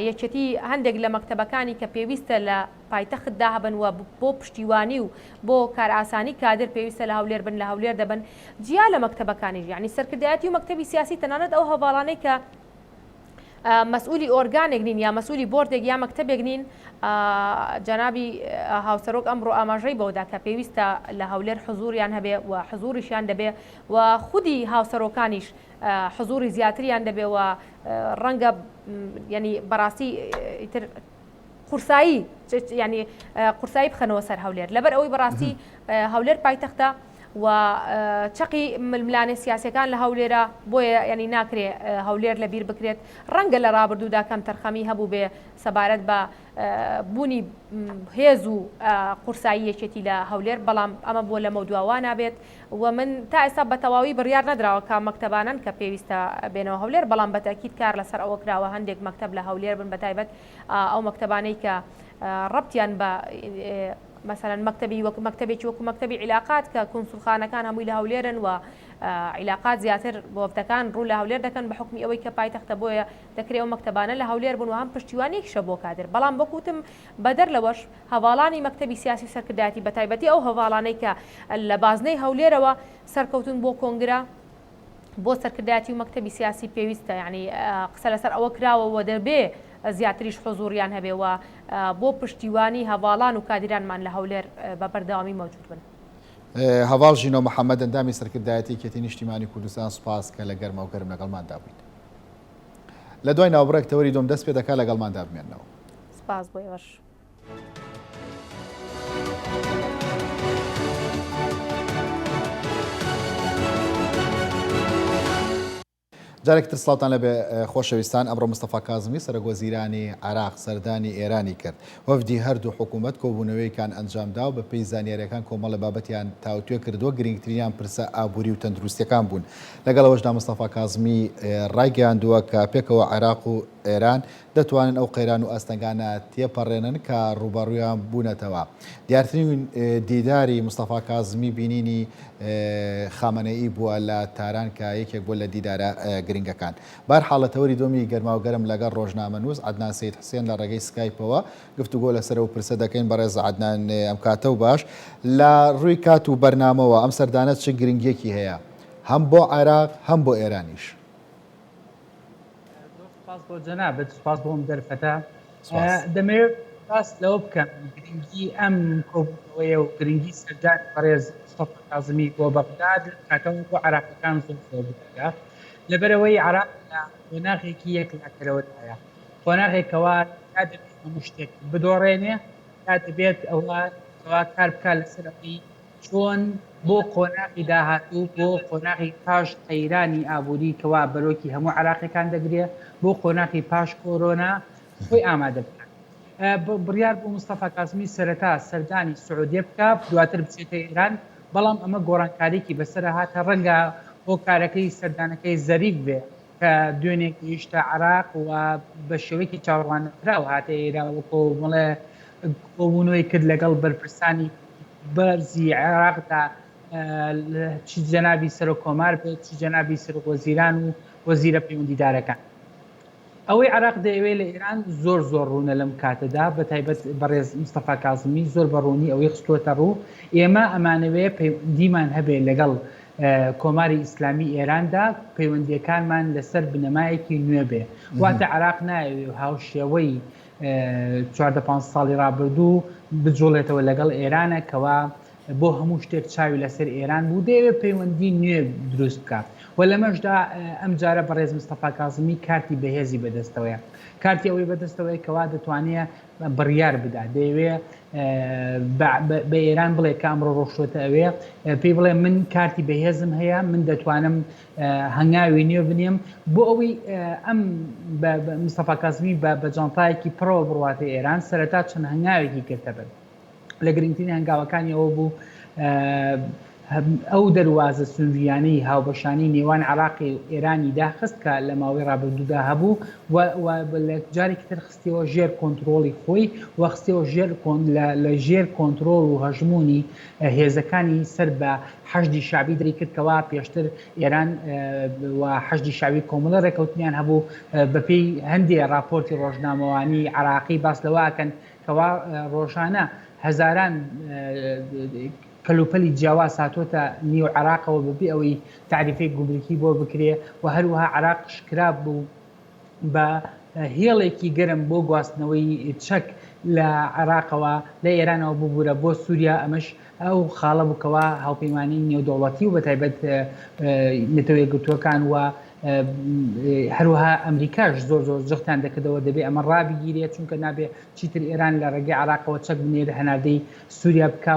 یەکێتی هەندێک لە مەکتەبەکانی کە پێویستە لە پایتەختدا هەبن و بۆ پشتیوانی و بۆ کار ئاسانی کادر پێویستە لە هەولێر بن لە هەولێر دەبن جیا لە مەکتەبەکانی یعنی سەرکردایەتی و مەکتەبی سیاسی تەنانەت ئەو هەواڵانەی کە مەسئولی ئۆرگانێک نین یا مەسئولی بۆردێک یا مەکتەبێک نین جەنابی هاوسەرۆک ئەمڕۆ ئاماژەی بەودا کە پێویستە لە هەولێر حزوریان هەبێ و حزوریشیان دەبێ و خودی هاوسەرۆکانیش حزوری زیاتریان دەبێ و ڕەنگە ینی بەڕاستی قورسایی ینی قورسایی بخەنەوە سەر هەولێر لەبەر ئەوەی بەڕاستی هەولێر پایتەختە و چقی ململانێ سیاسەکان لە هەولێرە بۆیە ینی ناکرێ هەولێر لە بیر بکرێت ڕەنگە لە ڕابردوودا کەم تەرخەمی هەبوو بێ سەبارەت بە بوونی هێز و قورسایی یەکێتی لە هەولێر بەڵام ئەمە بۆ لە مەودواوا نابێت و من تا ئێستا بە تەواوی بڕیار نەدراوە کە مەکتەبانن کە پێویستە بێنەوە هەولێر بەڵام بەتاکید کار لەسەر ئەوە کراوە هەندێک مەکتەب لە هەولێر بن بەتایبەت ئەو مەکتەبانەی کە ڕەبتیان بە مثلا مەکتەبێکی وەکو مەکتەبی عیلاقات کە کونسولخانەکان هەمووی لە هەولێرن و عیلاقات زیاتر بۆفتەکان ڕوو لە هەولێر دەکەن بە حکمی ئەوەی کە پایتەختە بۆیە دەکرێت ئەو مەکتەبانە لە هەولێر بن و هەم پشتیوانێکیشە بۆ کادر بەڵام بەکوتم بەدەر لەوەش هەواڵانی مەکتەبی سیاسی سەرکردایەتی بەتایبەتی ئەو هەواڵانەی کە لە بازنەی هەولێرەوە سەرکەوتن بۆ کۆنگرە بۆ سەرکردایەتی و مەکتەبی سیاسی پێویستە یعنی قسە لەسەر ئەوە کراوەوە دەبێ زیاتریش حضوریان هەبێ و بۆ پشتیوانی هەواڵان و کادرانمان لە هەولێر بە بەردەوامی مەوجود بن.
هەواڵ ژینۆ محەممەد ئەندامی سەرکردایەتی کێتی نیشتیمانی کوردستان سوپاس کە لە گەرمە و گەرم لەگەڵماندا بوویت. لە دوای ناوبڕێک تەوەری دۆم دەست پێ دەکات لەگەڵماندا بمێنەوە.
سپاس بۆ ئێوەش.
جارێکتر سڵاتان لەبێ خۆشەویستان ئەمڕۆ مستەفا کاظمی سەرۆکوەزیرانی عێراق سەردانی ئێرانی کرد وەفدی هەردوو حکوومەت کۆبوونەوەیکان ئەنجامدا و بە پێی زانیاریەکان کۆمەڵە بابەتیان تاوتوێ کردووە گرنگترینیان پرسە ئابووری و تەندروستیەکان بوون لەگەڵەوەشدا مستەفا کاظمی ڕایگەیاندووە کە پێکەوە عێراق و ئێران دەتوانن ئەو قەیران و ئەستەنگانە تێپەڕێنن کە ڕوبەڕوویان بوونەتەوە دیارترین دیداری مستەفا کاظمی بینینی خامنەئی بووە لە تاران کە یەکێک بۆ لە دیدارە گرنگەکان بەرحاڵەتەوەری دۆمی گەرما و گەرم لەگەڵ ڕۆژنامەنووس عەدنان سەید حوسێن لە ڕێگەی سکایپەوە گفتوگۆ لەسەر و پرسە دەکەین بەڕێز عەدنان ئەم کاتە و باش لە ڕووی کات و بەرنامەوە ئەم سەردانە چ گرنگیەکی هەیە هەم بۆ عێراق هەم بۆ ئێرانیش
بۆ جەنابەت سوپاس بۆم دەرفەتە دەمەوێت باس لەوە بکەم گرنگی ئەم کۆبوونەوەیە و گرنگی سەردانی بەڕێز مستەفا کاظمی بۆ بەغداد کاتەوە بۆ عێراقیەکان زۆر بکە لەبەرەوەی عێراق لە خۆناغێکی یەک لاکەرەوەدایە خۆناغێکەوە تا دەبێت هەموو شتێک بدۆڕێنێ تا دەبێت ئەوە کار بکات لەسەر ئەوەی چۆن بۆ قۆناغی داهاتوو بۆ قۆناغی پاش قەیرانی ئابووری کەوا بەرۆکی هەموو عێراقیەکان دەگرێت بۆ قۆناغی پاش کۆرۆنا خۆی ئامادە بکات بڕیار بۆ مستەفا کاظمی سەرەتا سەردانی سعودیە بکات دواتر بچێتە ئێران بەڵام ئەمە گۆڕانکاریکی بەسەر هاتە ڕەنگە بۆ کارەکەی سەردانەکەی زەریف بێ کە دوێنێک گەیشتە عێراق و بە شێوەیەکی چاوەڕوانەکراوە هاتە ئێران وەکو بڵێ کۆبوونەوەی کرد لەگەڵ بەرپرسانی بەرزی عێراقدا چی جەنابی سەرۆکۆمار بێت چی جەنابی سەرۆکوەزیران و وەزیرە پەیوەندیدارەکان ئەوەی عێراق دەیەوێت لە ئێران زۆر ڕوونە لەم کاتەدا بە تایبەت بەڕێز مستەفا کاظمی زۆر بەڕوونی ئەوەی خستووەتە ڕوو ئێمە ئەمانەوەیە پەیوەندیمان هەبێت لەگەڵ کۆماری ئیسلامی ئێراندا پەیوەندیەکانمان لەسەر بنەمایەکی نوێ بێ واتە عێراق نایەوێ هاوشێوەی 14 ساڵی ڕابردوو بجوڵێتەوە لەگەڵ ئێرانە کەوا بۆ هەموو شتێک چاوی لەسەر ئێران بوو دەیەوێت پەیوەندی نوێ دروست بکات و لە مەشدا ئەم جارە بەڕێز مستەفا کاظمی کارتی بەهێزی بەدەستەوەیە کارتی ئەوەی بەدەستەوەی کەوا دەتوانێت بڕیار بدا دەیەوێت بە ئێران بڵێ کامڕۆ ڕۆشتوتە ئەوێ پێی بڵێ من کارتی بەهێزم هەیە من دەتوانم هەنگاوی نوێ بنێم بۆ ئەوەی ئەم مستەفا کاظمی بە جانتایەکی پڕەوە بڕواتە ئێران سەرەتا چەند هەنگاوێکی کردە بن لە گرنگترین هەنگاوەکانی ئەوە بوو ئەو دەواازە سنووریانەی هاوبەشانی نێوان عراقی و ئێرانی داخست کە لە ماوەی ڕابردوودا هەبوو لە جارێکی تر خستەوە ژێر کۆنتترۆڵی خۆی وەخستەوە لە ژێر کۆنتترۆل و هەژمونی هێزەکانی سەر بە حەشدی شعبی دەری کردکەوە پێشتر ئێران حەشدی شاوی کۆمەڵە ڕێکەوتنیان هەبوو بەپێی هەندێک راپۆرتی ڕۆژنامەوانی عراقی باس لەوەکەن کەوا ڕۆژانە هەزاران کەلوپەلی جیاواز هاتوۆتە نیو عراقەوە ببێ ئەوەی تعریفەی گوبرکی بۆ بکرێ و هەروەها عراق شکراب بوو بە هێڵێکی گەرم بۆ گواستنەوەی چەک لە عراقەوە لە ئێرانەوە ببوورە بۆ سووریا ئەمەش ئەو خاڵە بووکەوە هاوپەیمانی نێودەوڵەتی و بەتایبەت نەتەوەی گرتووەکان و هەروەها ئەمریکاش زۆر جغتان دەکردەوە دەبێ ئەمە ڕابگیرێت چونکە نابێ چیتر ئێران لە ڕێگەی عراقەوە چەک بنێت هەناردەی سووریا بکە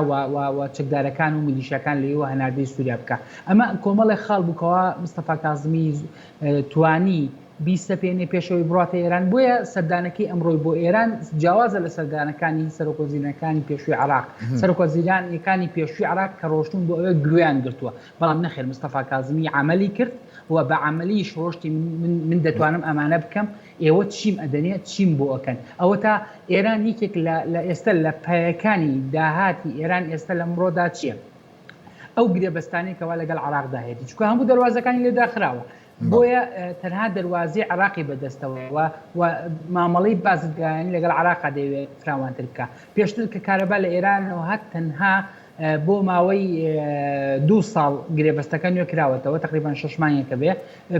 و چەکدارەکان و میلیشەکان لەوە هەناردەی سووریا بکە ئەمە کۆمەڵی خاڵ بووکەوە مستەفا کاظمی توانی بیستەپێنێ پێشەوەی بڕاتە ئێران بۆیە سەردانەکەی ئەمڕۆی بۆ ئێران جیاوازە لە سەردانەکانی سەرۆکۆزیرەکانی پێشووی عراق سەرۆکۆزیرانەکانی پێشووی عراق کە ڕۆشتون بۆ ئەوە گوێیان گرتووە بەڵام نەخێر مستەفا کاظمی عملی کرد و بە عملیش ڕۆشتی من دەتوانم ئەمانە بکەم ئێوە چیم ئەدەنێت چیم بۆ ئەەکەن ئەوە تا ئێران یەکێک لە ئێستا لە پایەکانی داهاتی ئێران ئێستا لە ئەمڕۆدا چییە ئەو گرێبەستانی کەوا لەگەڵ عراقدا هەیەی چکە هەموو دەواازەکانی لێداخراوە بۆیە تەنها دەواازی عراقی بەدەستەوە و مامەڵی بازرگانی لەگەڵ عراقا دەیەوێت فراوانتر بکە پێشتر کە کارەبا لە ئێرانەوە هەت تەنها بۆ ماوەی 2 ساڵ گرێبەستەکە نوێ کراوەتەوە تقریبان 6 مانگێکە بێ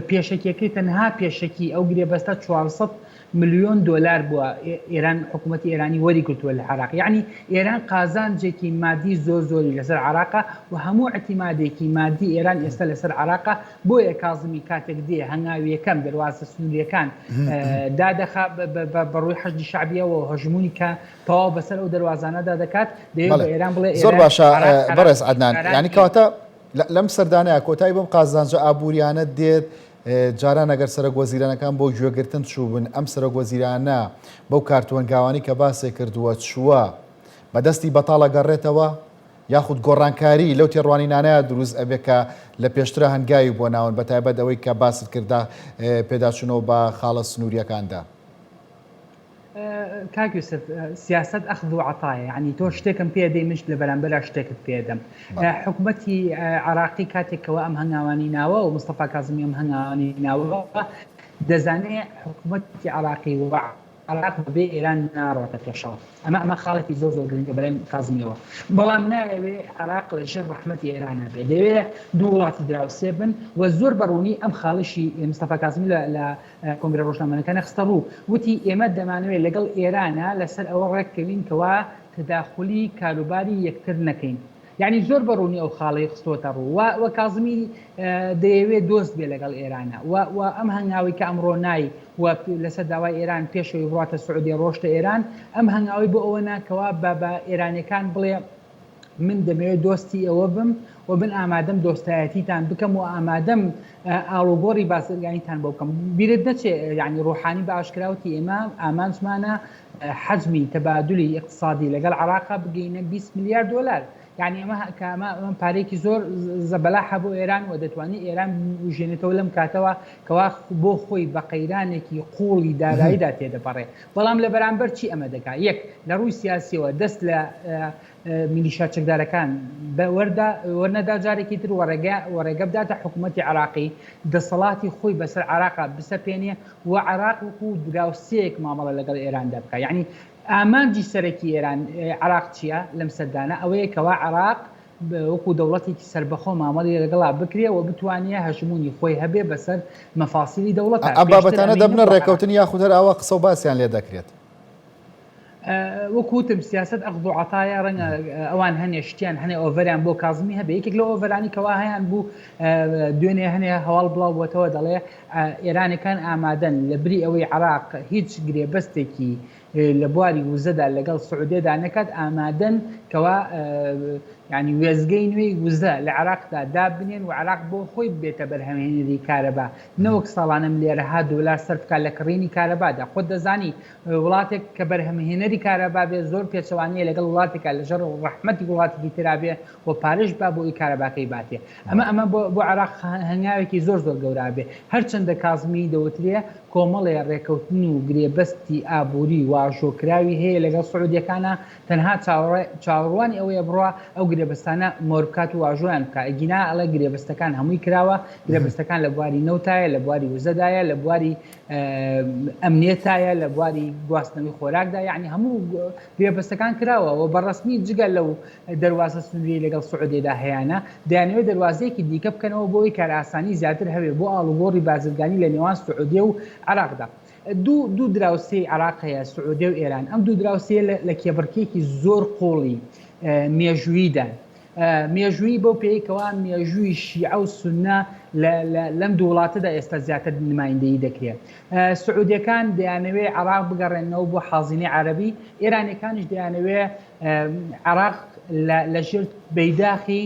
پێشەکیەکەی تەنها پێشەکی ئەو گرێبەستە 400 ملیۆن دلار بووە ئێران حکوومەتی ئێرانی وەری کردووە لە عراق یعنی ئێران قازانجێکی مادی زۆری لەسەر عراقا و هەموو اعتیمادێکی مادی ئێران ئێستا لەسەر عراقا بۆیە کاظمی کاتێک دێ هەنگاوی یەکەم دەواازە سنووریەکان دادەخا بەڕووی حەشدی شعبیەوە و هەژمونی کە تەواو بەسەر ئەو دەواازانەدا دەکات دەیەوێت بە ئێران بڵێ
زۆر باشە بەڕێز عەدنان ینی کەواتە لەم سەردانەیە کۆتایی بەم قازانجە ئابووریانە دێت جاران ئەگەر سەرۆکوەزیرانەکان بۆ گوێگرتن چوو بن ئەم سەرۆکوەزیرانە بەو کارتوەنگاوانی کە باسێ کردووە چووە بەدەستی بەتاڵە گەڕێتەوە یاخود گۆڕانکاری لەو تێڕوانینانەیە دروست ئەبێ کە لە پێشترە هەنگاوی بۆ ناون بەتایبەت ئەوەی کە باست کردا پێداچوونەوە بە خاڵە سنووریەکاندا
کاک یوسف سیاست ئەخذ و عەتایە یعنی تۆ شتێکم پێ دەی مشت لە بەرامبەر شتێکت پێدەم حکوومەتی عراقی کاتێکەوە ئەم هەنگاوانی ناوە و مستەفا کاظمی ئەم هەنگاوانی ناوە دەزانێت حکوومەتی عراقی و عراق بێ ئێران ناڕاتە پێشەوە ئەمە خاڵێکی زۆر گرنگە بەلای کاظمیەوە بەڵام ناوێ عراق لەژێر ڕەحمەتی ئێرانە بێ دەوێت دوو وڵاتی دراوسێ بن و زۆر بەڕوونی ئەم خاڵشی مستەفا کاظمی لە کۆنگرە ڕۆژنامەکانە خستە ڕوو وتی ئێمە دەمانوێت لەگەڵ ئێرانە لەسەر ئەوە ڕێککەوین کەوا تداخلی کاروباری یەکتر نەکەین یعنی زۆر بەڕوونی ئەو خاڵی خستۆتە ڕوو و کاظمی دەیەوێت دۆست بێ لەگەڵ ئێرانە و ئەم هەنگاوی کە ئەمڕۆ نای و لەسەر داوای ئێران پێشەوەی بڕاتە سعودی ڕۆشتە ئێران ئەم هەنگاوی بۆ ئەوە ناکەوە بە ئێرانیەکان بڵێ من دەمەوێت دۆستی ئەوە بم و من ئامادەم دۆستایەتیتان بکەم و ئامادەم ئاڵوگۆڕی بازرگانیتان بۆ بکەم بیرت نەچێ یعنی ڕۆحانی بە ئاشکراوتی ئێمە ئامانجمانە حەجمی تەبادلی اقتصادی لەگەڵ عراقا بگەینە 20 میلیارد دلار یعنی ئەمە پارێکی زۆر زەبەلاحە بۆ ئێران و دەتوانێت ئێران ژێنێتەوە لەم کاتەوە کەوا بۆ خۆی بە قەیرانێکی قوڵی داراییدا تێدەپەڕێ بەڵام لە بەرامبەر چی ئەمە دەکات یەک لە ڕووی سیاسیەوە دەست لە میلیشا چەکدارەکان وەرنەدا جارێکی تر وەڕێگە بداتە حکوومەتی عراقی دەسەڵاتی خۆی بەسەر عراقا بسەپێنێ و عراق وەکو دراوسەیەک مامەڵە لەگەڵ ئێراندا بکە یعنی ئامانجی سەرەکی ئێران عراق چییە لەم سەردانە ئەوەیە کەوا عراق وەکو دەوڵەتێکی سربەخۆ مامەڵی لەگەڵا بکرێ و بتوانێت هەژمونی خۆی هەبێ بەسەر مەفاسیلی دەوڵەت
ئەم بابەتانە دەبنە ڕێکەوتنی یاخود هەر ئەوە قسە و باسییان لێ دەکرێت
وەکوتم سیاست ئەخذ و عەتایە ڕەنگە ئەوان هەنێ شتیان هەنێ ئۆڤەریان بۆ کازمی هەبێ یەکێک لە ئۆڤەرانی کەوا هەیان بوو دوێنێ هەنێ هەواڵ بڵاو بووەتەوە دەڵێ ئێرانەکان ئامادەن لە بری ئەوەی عێراق هیچ گرێبەستێکی لە بواری وزەدا لەگەڵ سعودێدا نەکات ئامادەن کەوا ینی وێزگەی نوێی وزە لە عێراقدا دابنێن و عێراق بۆ خۆی بێتە بەرهەمهێنەری کارەبا نەوەک ساڵانم لێرەها دۆلار سەرف بکات لە کڕینی کارەبادا خۆت دەزانی وڵاتێک کە بەرهەمهێنەری کارەبا بێ زۆر پێچەوانەیە لەگەڵ وڵاتێکە لەژەر ڕەحمەتی وڵاتێکی ترا بێ و پارەش با بۆی کارەباکەی باتێ ئەمە بۆ عێراق هەنگاوێکی زۆر گەورا بێ هەرچەندە کازمی دەوترێ کۆمەڵێ ڕێکەوتنی و گرێبەستی ئابووری واژۆکراوی هەیە لەگەڵ سعودیەکانە تەنها چاوەڕوانی ئەوەیە بڕوا ئەو گرێبەستانە مۆربکات و واژۆیان بکە ئەگینا ئەڵە گرێبەستەکان هەمووی کراوە گرێبەستەکان لە بواری نەوتایە لە بواری وزەدایە لە بواری ئەمنیەتایە لە بواری گواستنەوەی خۆراکدا یعنی هەموو گرێبەستەکان کراوە و بەڕەسمی جگە لەو دەواازە سنووری لەگەڵ سعودێدا هەیەە دەیانەوێت دەواازەیەکی دیکە بکەنەوە بۆی کار ئاسانی زیاتر هەبێ بۆ ئاڵوگۆڕی بازرگانی لە نێوان سعودێ و عراقدا دوو دراوسەی عراق هەیە سعودێ و ئێران ئەم دوو دراوسەیە لە کێبڕکێکی زۆر قۆڵی مێژوویدان مێژووی بۆ پێیکەوە مێژووی شیعە و سونە لەم دوو وڵاتەدا ئێستا زیاتر نمایندەیی دەکرێت سعودیەکان دەیانەوێت عراق بگەڕێنەوە بۆ حازینەی عەرەبی ئێرانەکانیش دەیانەوێت عراق لەژێر بەیداخی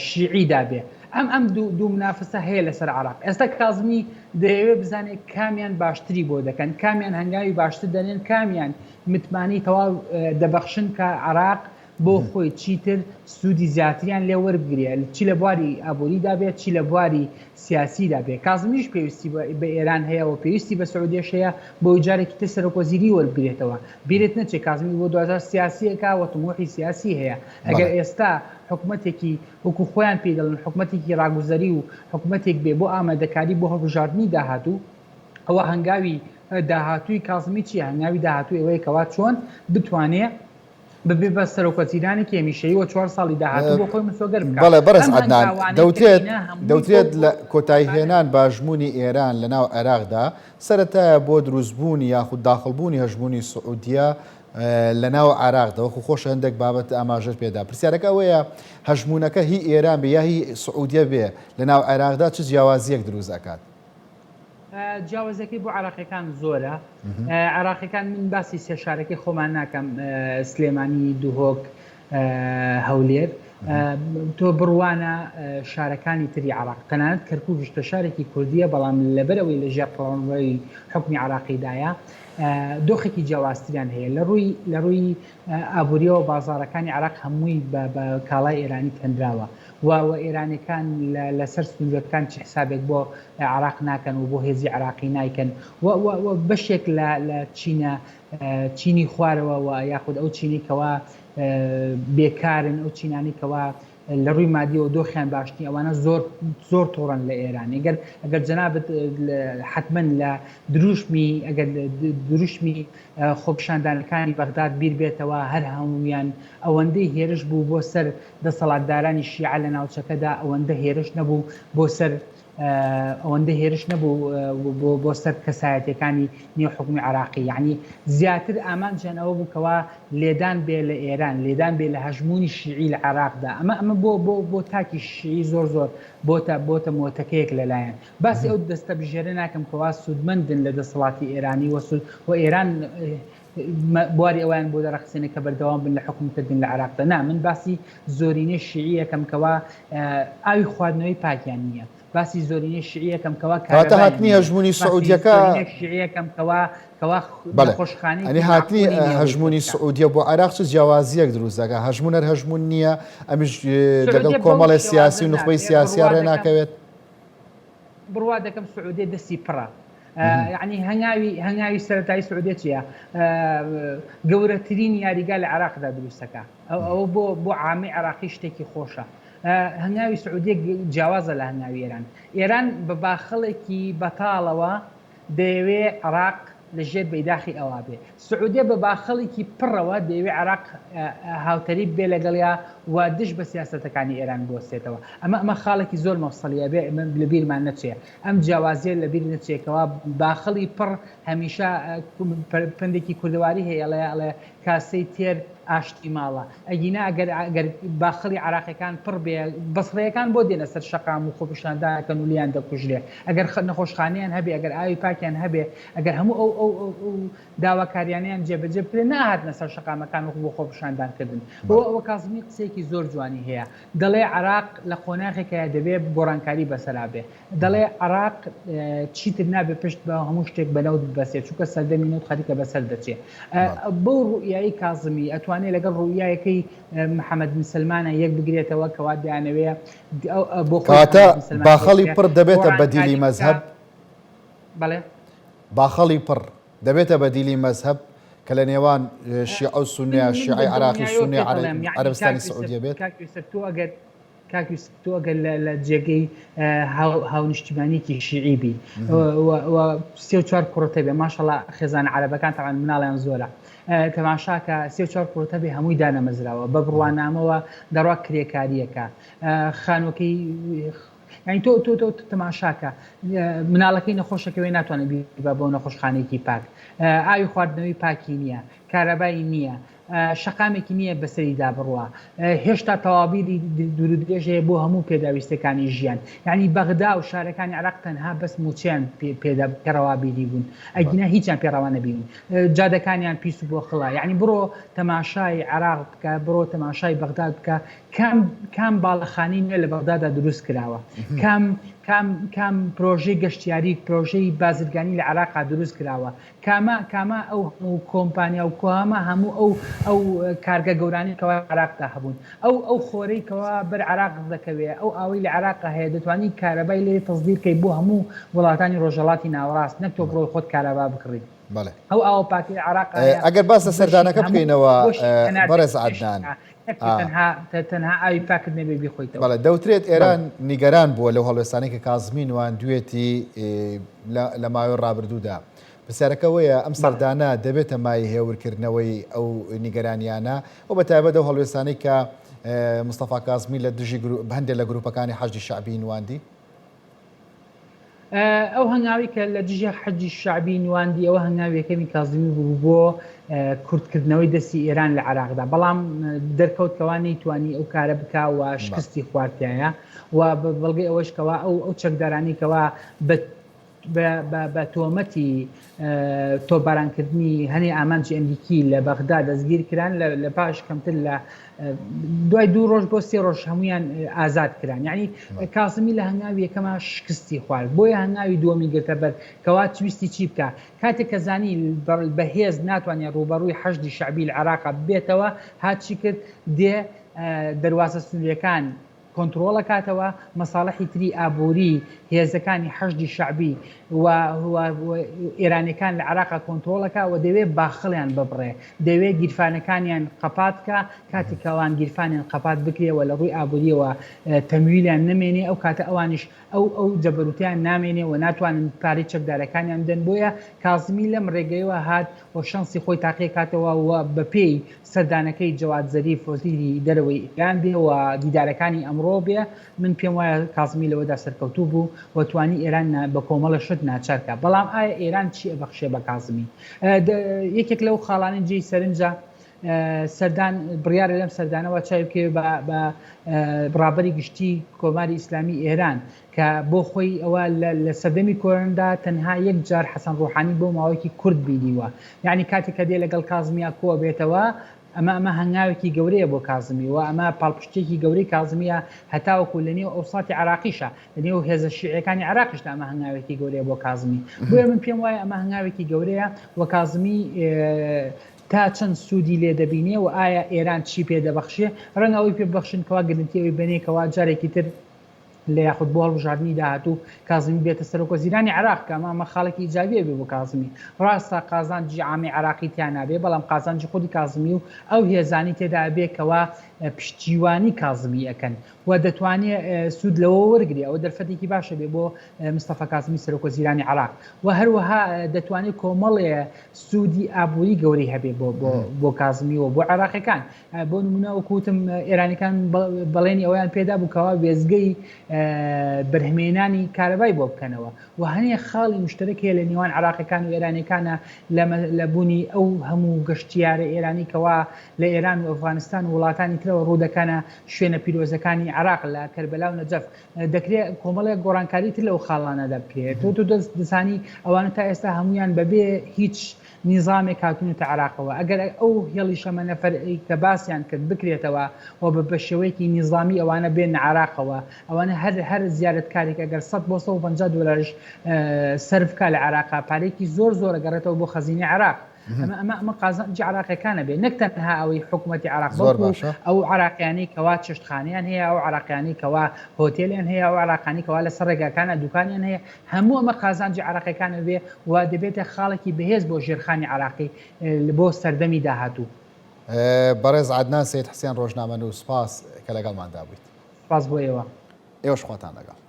شیعیدا بێ ئەم دوو منافسە هەیە لەسەر عراق ئێستا کازمی دەیەوێت بزانێت کامیان باشتری بۆ دەکەن کامیان هەنگاوی باشتر دەنێن کامیان متمانی تەواو دەبەخشن کە عراق بۆ خۆی چیتر سوودی زیاتریان لێ وەربگرێ چی لە بواری ئابووریدا بێت چی لە بواری سیاسیدا بێ کازمیش پێویستی بە ئێران هەیە و پێویستی بە سعودیەش هەیە بۆ جارێکی تر سەرۆکوەزیری وەربگرێتەوە بیرێت نەچێت کازمی بۆ 2000 سیاسیەکە و تموحی سیاسی هەیە ئەگەر ئێستا حکوومەتێکی وەکو خۆیان پێ دەڵن حکوومەتێکی ڕاگوزەری و حکوومەتێک بێ بۆ ئامادەکاری بۆ هەڵبژاردننی داهاتوو ئەوە هەنگاوی داهاتووی کازمی چی هەنگاوی داهاتوو ئەوەیە کەوا چۆن بتوانێت ببێ بە سەرۆکوەزیرانی کێمیشەیی و 4 ساڵی داهاتوو بۆ خۆی مسۆگەر بکات
بەڵێ بەڕێز عەدنان دەوترێت لە کۆتایهێنان باژموونی ئێران لە ناو عێراقدا سەرەتایە بۆ دروستبوونی یاخود داخڵبوونی هەژموونی سعودیە لە ناو عێراقدا وەکو خۆش هەندێک بابەت ئاماژەر پێدا پرسیارەکە ئەوەیە هەژموونەکە هی ئێران بێ یا هی سعودیە بێ لە ناو عێراقدا چ جیاوازیەک دروست ئەکات
جیاوازەکەی بۆ عراقیەکان زۆرە عراقیەکان من باسی سێ شارەکەی خۆمان ناکەم سلێمانی دوهۆک هەولێر تۆ بڕوانە شارەکانی تری عراق تەنانەت کەرکووک تە شارێکی کوردیە بەڵام لەبەرەوەی لە ژێرپڵەوەی حکمی عراقیدایە دۆخێکی جیاوازتریان هەیە لە ڕووی ئابووریەوە بازارەکانی عراق هەمووی بە کاڵای ئێرانی کەندراوە و ئێرانەکان لەسەر سنوورەکان چ حسابێک بۆ عراق ناکەن و بۆ هێزی عراقی نایکەن بەشێک لە چینی خوارەوە و یاخود ئەو چینی کەوا بێکارن ئەو چینانی کەوا لە ڕووی مادیەوە دۆخیان باشنی ئەوانە زۆر تۆڕن لە ئێران ئەگەر جەنابەت حتمما لە دروشمی خۆپیشاندانەکانی بەغداد بیر بێتەوە هەر هەمویان ئەوەندەی هێرش بوو بۆ سەر دەسەڵاتدارانی شیعە لە ناوچەکەدا ئەوەندە هێرش نەبوو بۆ سەر ئەوەندە هێرش نەبوو بۆ سەر کەسایەتەکانی نێوحکومی عراقی یعنی زیاتر ئامانجیان ئەوە بووکەوە لێدان بێ لە ئێران لێدان بێ لە هەژموونی شیعی لە عراقدا ئەمە بۆ تاکی شیعی زۆر بۆتە مۆتەکەیەک لەلایەن باسی ئەو دەستە بژێرە ناکەم کەوا سوودمەندن لە دەسەڵاتی ئێرانی و ئێران بواری ئەویان بۆ دەرەخسێنێ کە بەردەوام بن لە حکومکردن لە عراقدا نا من باسی زۆرینەی شیعی یەکەم کەوا ئاوی خواردنەوەی پاکیان نییە باسی زۆرینەی شیعی یەکەم کەوا
هاتنی هەژموونی سعودیەکە
یەکەم خۆشخانەی
ئەنی هاتنی هەژموونی سعودیە بۆ عراق چ جیاوازیەک دروست دەکات هەژموونەر هەژموون نییە ئەمیش لەگەڵ کۆمەڵی سیاسی و نخبەی سیاسیە ڕێ ناکەوێت
بڕوا دەکەم سعودێ دەستی پڕە یعنی هەنگاوی سەرەتایی سعودێ چییە گەورەترین یاریگا لە عراقدا دروستەکە ئەو بۆ عامی عراقی شتێکی خۆشە هەنگاوی سعودێ جیاوازە لە هەنگاوی ئێران بە باخەڵێکی بەتاڵەوە دەیەوێت عراق لە ژێر بەیداخی ئەوا بێ سعودێ بە باخەڵێکی پڕەوە دەیەوێت عراق هاوتەری بێ لەگەڵیا و دش بە سیاسەتەکانی ئێران بۆستێتەوە ئەمە خاڵێکی زۆر مەفسەڵیە بێ لە بیرمان نەچێ ئەم جیاوازیە لە بیر نەچێکەوە باخەڵی پڕ هەمیشە پندێکی کوردەواری هەیە ئەڵێ کاسەی تێر ئاشتی ماڵە ئەگینا ئەگەر باخەڵی عراقیەکان پڕ بێ بەسڕەکان بۆ دێنە سەر شەقام و خۆپشاندانەکەن و لیان دەکوژرێ ئەگەر نەخۆشخانیان هەبێ ئەگەر ئاوی پاکیان هەبێ ئەگەر هەموو ئەو داواکاریانیان جێبەجێ بکرێ ناهاتنە سەر شەقامەکان و بۆ خۆپشاندانکردن بۆ ئەوە کازمی قسێکی زۆر جوانی هەیە دەڵێ عراق لە قۆناغێکە دەبێت گۆڕانکاری بەسەرا بێ دەڵێ عراق چیتر نابێ پشت بە هەموو شتێک بەنەوت بەسێت چونکە سەردەمی نەوت خەریکە بەسەر دەچێت بۆ ڕوئیایی کازمی ئەتوانێت لەگەڵ ڕوئیایەکەی محەممەد مسلمانە یەک بگرێتەوە کەوا دەیانەوێ بۆ
باخەڵی پڕ دەبێتە بەدیلی مەزهب
بەڵێ
باخەڵی پڕ دەبێتە بەدیلی مەزهب کە لە نێوان شیعە و سوننیە شیعی عراقی سوننی عەرەبستانی سعودیە بێت
کاکویستۆ ئەگەر لە جێگەی هاونیشتیمانیکی شیعیبی 34 کوڕەتە بێ ماشەڵڵا خێزانە عەرەبەکان تەعان مناڵیان زۆرە تەماشاکە 34 کوڕەتە بێ هەمووی دانەمەزراوە بە بڕوانامەوە دەڕوا کرێکاریەکە خانووەکەی یعنی تۆ تەماشاکە مناڵەکەی نەخۆشەکەوێ ناتوانێت بە بۆ نەخۆشخانەیەکی پاک ئاوی خواردنەوەی پاکی نییە کارەبایی نییە شەقامێکی نییە بەسەریدا بڕوە هێشتا تەواویری دوورودرێژەیە بۆ هەموو پێداویستەکانی ژیان یعنی بەغدا و شارەکانی عراق تەنها بەس موچیان پێڕەوابیری بوون ئەگینا هیچیان پێڕەوا نەبیون جادەکانیان پیس و بۆ خڵا یعنی بڕۆ تەماشای عراق بکە بڕۆ تەماشای بەغداد بکە کام باڵەخانی نوێ لە بەغدادا دروست کراوە کام پرۆژەی گەشتیاری پرۆژەی بازرگانی لە عراقا دروست کراوە کامە ئەو کۆمپانیا و کۆهامە هەموو ئەو کارگە گەورانی کەوا عراقدا هەبوون ئەو خۆرەی کەوا بەر عراق دەکەوێت ئەو ئاوی لە عراقا هەیە دەتوانی کارەبای لێ تەزدیرکەی بۆ هەموو وڵاتانی ڕۆژهەڵاتی ناوەڕاست نەک تۆ بڕۆی خۆت کارەبا بکڕیت ئەو ئاوە پاکی عراق
ئەگەر باس لە سەردانەکە بکەینەوە بەڕێز عەدنان
تەنها ئاوی پاکت نەبێ بیخۆیتەوە
بەڵێ دەوترێت ئێران نیگەران بووە لەو هەڵوێستانەی کە کازمی نواندوێتی لە ماوەی ڕابردوودا پرسیارەکە وەیە ئەم سەردانە دەبێتە مای هێورکردنەوەی ئەو نیگەرانیانە ئەو بەتایبەت ئەو هەڵوێستانەی کە مستەفا کازمی لە دژی هەندێک لە گروپەکانی حەشدی شەعبی نواندی
ئەو هەنگاوی کە لە دژی حەجی شعبی نواندی ئەوە هەنگاویەکەمی کازمی بوو بۆ کورتکردنەوەی دەستی ئێران لە عراقدا بەڵام دەرکەوتکەوانی توانی ئەو کارە بکە و شکستی خواردایە و بەڵگەی ئەوەشکەوە ئەو چەکدارانیکەوە بە تۆمەتی تۆبارانکردنی هەنێ ئامانجی ئەمریکی لە بەغدا دەستگیر کران لە پاش کەمتر لە دوای 2 ڕۆژ بۆ 3 ڕۆژ هەمویان ئازاد کران یعنی کازمی لە هەنگاوی یەکەمە شکستی خوارد بۆیە هەنگاوی دووەمی گرتە بەر کەوا تویستی چی بکە کاتێک کە زانی بەهێز ناتوانێت ڕوبەڕووی حەشدی شەعبی لە عراقا بێتەوە هاچی کرد دێ دەواازە سنوورەکان کۆنتترۆڵە کاتەوە مەساڵحی تری ئابووری هێزەکانی حەشدی شەعبی و ئێرانەکان لە عراقا کۆنتترۆڵەکە و دەوێت باخەڵیان ببڕێ دەوێت گیرفانەکانیان قەپاتکە کاتێکەوان گیرفانیان قەپات بکرێەوە لە ڕووی ئابووریەوە تەمویلیان نمێنێ ئەو کاتە ئەوانش ئەو جەبەروتیان نامێنێ و ناتوانن پارەی چەکدارەکانیان بدەن بۆیە کازمی لەم ڕێگەیەوە هات و شانسی خۆی تاقی کاتەوە و بەپێی سەردانەکەی جەواد زەریف وەزیری دەرەوەی ئیران بێ و دیدارەکانی ئەمڕۆ بێ من پێم وایە کازمی لەوەدا سەرکەوتوو بوو و توانی ئێران بە کۆمەڵە شت ناچارکە بەڵام ئایا ئێران چی ئەبەخشێ بە کازمی یەکێک لەو خاڵانی جێی سەرنجە سەردان بڕیارە لەم سەردانەوە چای بکێ بە ڕابەری گشتی کۆماری ئیسلامی ئێران کە بۆ خۆی ئەوە لە سەردەمی کۆرندا تەنها یەک جار حەسەن ڕوحانی بۆ ماوەیەکی کورد بینیوە یعنی کاتێک کە دێ لەگەڵ کازمیا کۆ بێتەوە ئەمە هەنگاوێکی گەورەیە بۆ کازمی و ئەمە پاڵپشتێکی گەورەی کازمیە هەتاوەکو لە نێو ئەوساتی عراقیشە لە نێو هێزە شیعەکانی عراقیشدا ئەمە هەنگاوێکی گەورەیە بۆ کازمی بۆیە من پێم وایە ئەمە هەنگاوێکی گەورەیە و کازمی تا چەند سوودی لێ دەبینێ و ئایا ئێران چی پێدەبەخشێ ڕەنگە ئەوی پێبەخشنکەوە گرنتیەوەی بنێکەوە جارێکی تر لە یاخود بۆ هەڵبژاردننی داهاتوو کازمی بێتە سەرۆکۆزیرانی عراق کە ئەمە خاڵێکی ئیجابیە بێ بۆ کازمی ڕاستە قازانجی عامی عراقی تیان نابێ بەڵام قازانجی خودی کازمی و ئەو هێزانی تێدا بێکەوە پشتیوانی کازمی ئەەکەن و دەتوانێت سوود لەوە وەرگری ئەوە دەرفەتێکی باشە بێ بۆ مستەفا کازمی سەرۆکۆزیرانی عراق و هەروەها دەتوانێت کۆمەڵێ سوودی ئابووری گەورەی هەبێ بۆ کازمی و بۆ عراقیەکان بۆ نمونە وەکوتم ئێرانیەکان بەڵێنی ئەویان پێدا بووکەوە وێزگەی بەرهمێنانی کارەبای بۆ بکەنەوە و هەنێ خاڵی مشترک هەیە لە نێوان عراقیەکان و ئێرانیەکانە لە بوونی ئەو هەموو گەشتیارە ئێرانی کەوا لە ئێران و ئەفغانستان و وڵاتانی ترەوە ڕوودەکانە شوێنە پیرۆزەکانی عراق لە کەربەلا و نەجەف دەکرێت کۆمەڵێک گۆڕانکاری تر لەو خاڵانەدا بکرێت تۆ دەزانی ئەوانە تا ئێستا هەمویان بەبێ هیچ نظامێک هاتوونەتە عراقەوە ئەگەر ئەو هێڵی شەمە نەفەرئی کە باسییان کرد بکرێتەوە و بە شێوەیەکی نظامی ئەوانە بێن عراقەوە ئەوانە هەر زیارەتکارێک ئەگەر 100 بۆ 150 دلارش سەرفکە لە عراقا پارێکی زۆر گەڕێتەوە بۆ خەزینی عراق ئەمە قازانجی عراقیەکانە بێ نەک تەنها ئەوەی حکوومەتی عراق ئەو عراقیانی کەوا چشتخانیان هەیە ئەو عراقیانی کەوا هۆتێلیان هەیە ئەو عراقانی کەوا لە سەر ڕێگاکانە دوکانیان هەیە هەموو ئەمە قازانجی عراقیەکانە بێ و دەبێتە خاڵێکی بەهێز بۆ ژێرخانی عراقی بۆ سەردەمی داهاتوو.
بەڕێز عەدنان سەید حوسێن ڕۆژنامەنووس سپاس کە لەگەڵماندا بوویت.
سپاس بۆ ئێوە.
ئێوەش خواتان لەگەڵ.